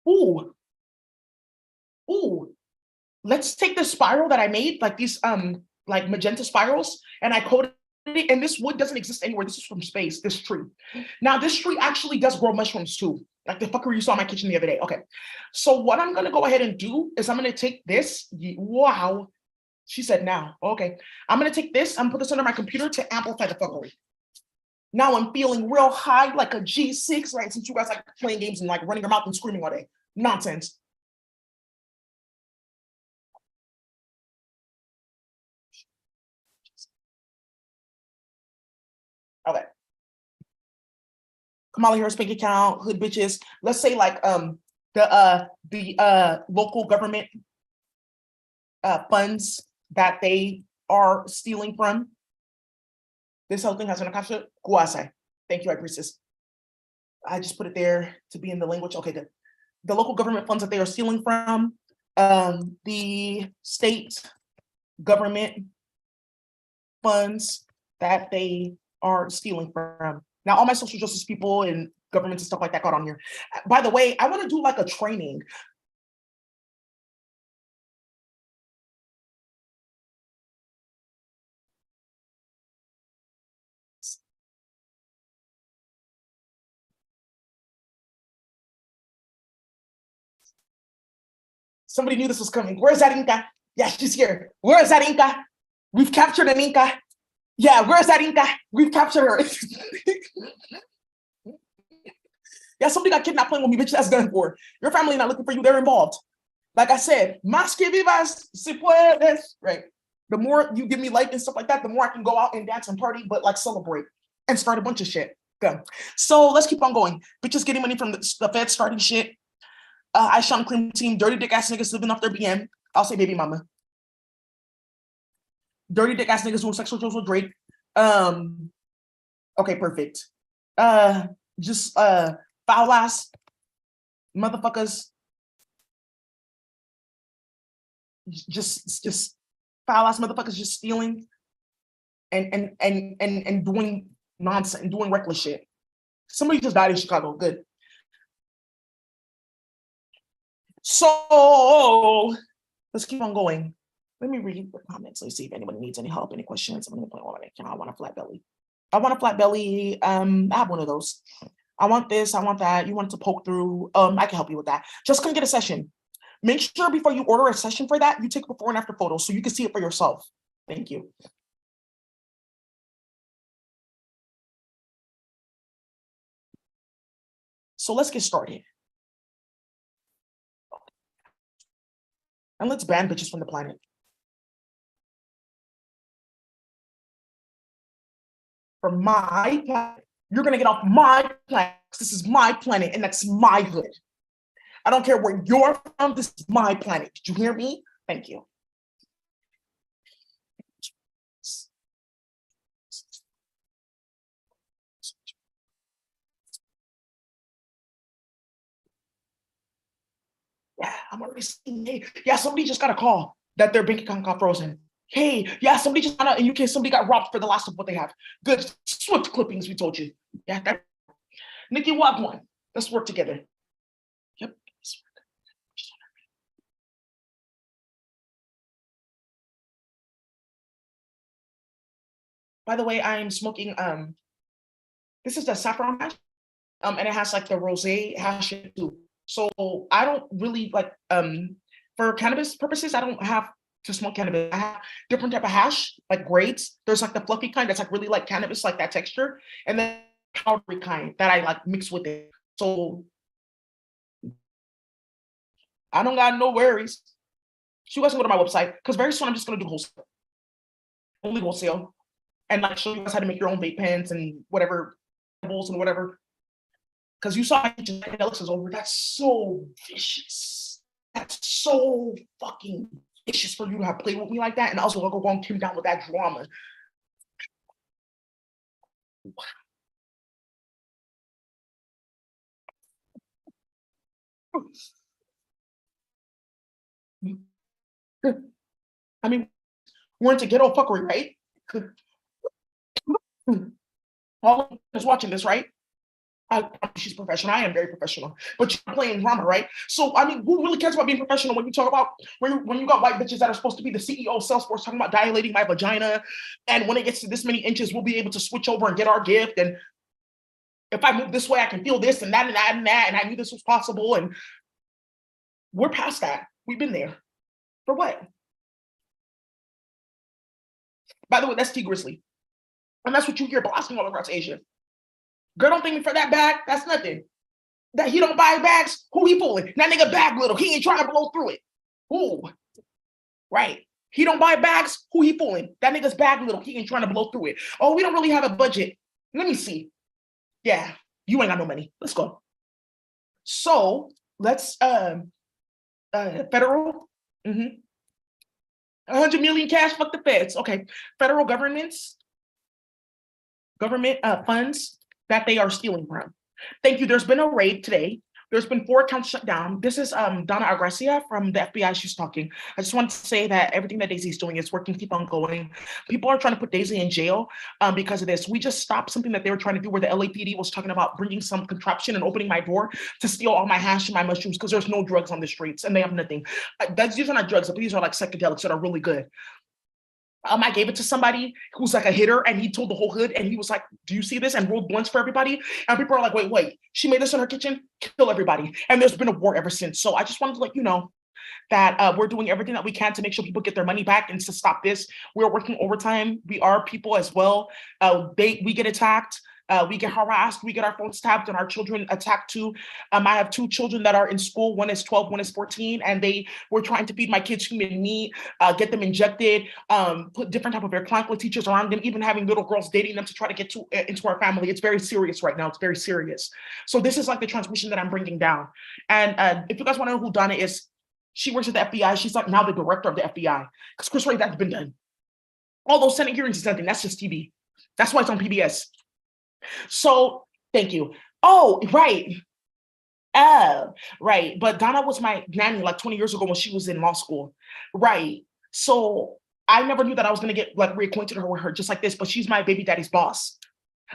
Ooh. Ooh. Let's take the spiral that I made, like these like magenta spirals, and I coated it, and this wood doesn't exist anywhere. This is from space, this tree. Now, this tree actually does grow mushrooms too, like the fucker you saw in my kitchen the other day. Okay, so what I'm gonna go ahead and do is I'm gonna take this. Wow, she said now. Okay, I'm gonna take this, I'm gonna put this under my computer to amplify the fuckery. Now I'm feeling real high, like a G6, right? Since you guys like playing games and like running your mouth and screaming all day. Nonsense. Okay. Kamala Harris bank account, hood bitches. Let's say like the local government funds that they are stealing from. This whole thing has an akasha. Guase. Thank you, I priestess. I just put it there to be in the language. Okay, good. The local government funds that they are stealing from, the state government funds that they are stealing from. Now, all my social justice people and governments and stuff like that got on here. By the way, I want to do like a training. Somebody knew this was coming. Where's that Inca? Yeah, she's here. Where is that Inca? We've captured an Inca. Yeah, where's that Inca? We've captured her. Yeah, somebody got kidnapped playing with me, bitch. That's done for. Your family not looking for you. They're involved. Like I said, más que vivas, si puedes. Right. The more you give me life and stuff like that, the more I can go out and dance and party, but like celebrate and start a bunch of shit. Good. So let's keep on going. Bitches getting money from the Fed starting shit. I Sean Cream team, dirty dick ass niggas living off their BM. I'll say baby mama. Dirty dick ass niggas doing sexual shows with Drake. Okay, perfect. Just foul ass motherfuckers. Just foul ass motherfuckers just stealing and doing nonsense and doing reckless shit. Somebody just died in Chicago. Good. So let's keep on going. Let me read the comments. Let's see if anybody needs any help, any questions. I'm gonna play one of it. I want a flat belly. I want a flat belly. I have one of those. I want this. I want that. You want it to poke through. I can help you with that. Just come get a session. Make sure before you order a session for that, you take before and after photos so you can see it for yourself. Thank you. So let's get started. And let's ban bitches from the planet. From my planet. You're gonna get off my planet. This is my planet and that's my hood. I don't care where you're from. This is my planet. Did you hear me? Thank you. Yeah, I'm already seeing. Hey, yeah, somebody just got a call that their bank account got frozen. Hey, yeah, somebody just found out in UK somebody got robbed for the last of what they have. Good, swift clippings. We told you. Yeah, that. Nikki Wagwan. Let's work together. Yep. By the way, I'm smoking. This is the saffron hash. And it has like the rosé hash too. So I don't really like for cannabis purposes, I don't have to smoke cannabis. I have different type of hash, like grades. There's like the fluffy kind that's like really like cannabis, like that texture, and then powdery kind that I like mix with it. So I don't got no worries. So you guys can go to my website because very soon I'm just gonna do wholesale, only wholesale, and like show you guys how to make your own vape pens and whatever bowls and whatever. Because you saw Alex is over. That's so vicious. That's so fucking vicious for you to have played with me like that. And also, I'll go on Kim down with that drama. I mean, we're into ghetto fuckery, right? All is watching this, right? She's professional. I am very professional, but you're playing drama, right? So, I mean, who really cares about being professional when you talk about when you got white bitches that are supposed to be the CEO of Salesforce talking about dilating my vagina, and when it gets to this many inches, we'll be able to switch over and get our gift. And if I move this way, I can feel this and that and that and that. And I knew this was possible. And we're past that. We've been there. For what? By the way, that's T Grizzly, and that's what you hear blasting all across Asia. Girl, don't thank me for that bag. That's nothing. That he don't buy bags. Who he fooling? That nigga bag little. He ain't trying to blow through it. Who? Right. He don't buy bags. Who he fooling? That nigga's bag little. He ain't trying to blow through it. Oh, we don't really have a budget. Let me see. Yeah, you ain't got no money. Let's go. So let's federal. 100 million cash. Fuck the feds. Okay. Federal government funds that they are stealing from. Thank you. There's been a raid today. There's been 4 accounts shut down. This is Donna Agresia from the FBI. She's talking. I just want to say that everything that Daisy's doing is working. Keep on going. People are trying to put Daisy in jail because of this. We just stopped something that they were trying to do where the LAPD was talking about bringing some contraption and opening my door to steal all my hash and my mushrooms because there's no drugs on the streets and they have nothing. These are not drugs, but these are like psychedelics that are really good. I gave it to somebody who's like a hitter, and he told the whole hood, and he was like, "Do you see this?" and rolled blunts for everybody. And people are like, "Wait, she made this in her kitchen? Kill everybody!" And there's been a war ever since. So I just wanted to let you know that we're doing everything that we can to make sure people get their money back and to stop this. We're working overtime. We are people as well. We get attacked. We get harassed, we get our phones tapped, and our children attacked too. I have 2 children that are in school. One is 12, one is 14, and they were trying to feed my kids human meat, get them injected, put different type of clinical teachers around them, even having little girls dating them to try to get into our family. It's very serious right now. It's very serious. So this is like the transmission that I'm bringing down. And if you guys want to know who Donna is, she works at the FBI. She's like now the director of the FBI because Chris Wray, that's been done. All those Senate hearings is nothing. That's just TV. That's why it's on PBS. So thank you. Oh, right. Right. But Donna was my nanny like 20 years ago when she was in law school. Right. So I never knew that I was gonna get like reacquainted with her just like this, but she's my baby daddy's boss.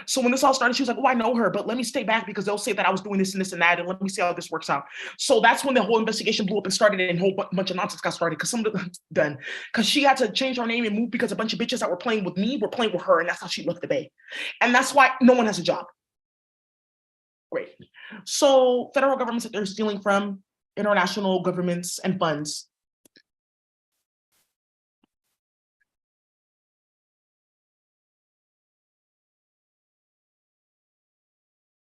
So when this all started, she was like, "Oh, I know her, but let me stay back because they'll say that I was doing this and this and that, and let me see how this works out." So that's when the whole investigation blew up and started, and a whole bunch of nonsense got started because some of the done because she had to change her name and move because a bunch of bitches that were playing with me were playing with her, and that's how she left the bay, and that's why no one has a job. Great. So federal governments that they're stealing from, international governments and funds.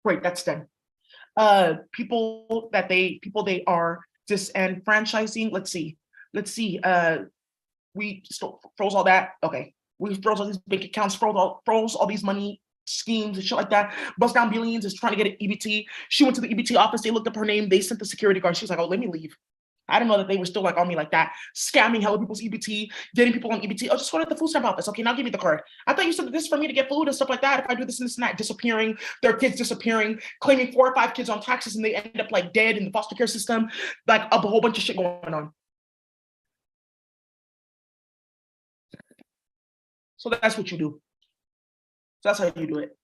Great, that's done. People they are disenfranchising. Let's see. We still froze all that. Okay, we froze all these bank accounts, froze all these money schemes and shit like that. Bust down billions is trying to get an EBT. She went to the EBT office. They looked up her name. They sent the security guard. She was like, "Oh, let me leave." I didn't know that they were still like on me like that, scamming hella people's EBT, getting people on EBT. Oh, just go to the food stamp office. Okay, now give me the card. I thought you said this for me to get food and stuff like that. If I do this and this and that, disappearing, their kids disappearing, claiming 4 or 5 kids on taxes, and they end up like dead in the foster care system, like a whole bunch of shit going on. So that's what you do. So that's how you do it.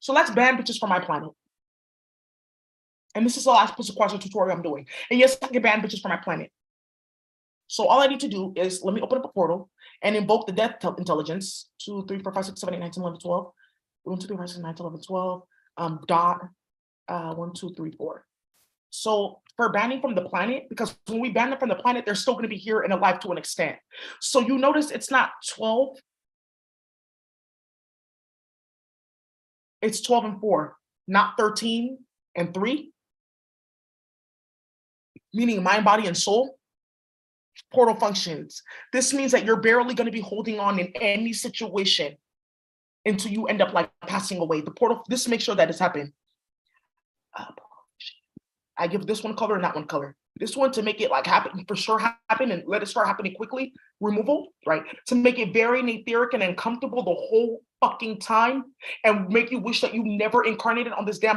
So let's ban bitches from my planet. And this is the last Pzrqzr tutorial I'm doing. And yes, I can ban bitches from my planet. So all I need to do is let me open up a portal and invoke the death intelligence 2, 3, 4, 5, 6, 7, 8, 9, 10, 11, 12. 1, 2, 3, 4, 5, 6, 9, 10, 11, 12. Dot 1, 2, 3, 4. So for banning from the planet, because when we ban them from the planet, they're still going to be here and alive to an extent. So you notice it's not 12, it's 12 and 4, not 13 and 3, meaning mind, body, and soul. Portal functions. This means that you're barely going to be holding on in any situation until you end up like passing away. The portal, this makes sure that it's happened. I give this one color and that one color. This one to make it like happen for sure happen and let it start happening quickly. Removal, right? To make it very etheric and uncomfortable the whole fucking time and make you wish that you never incarnated on this damn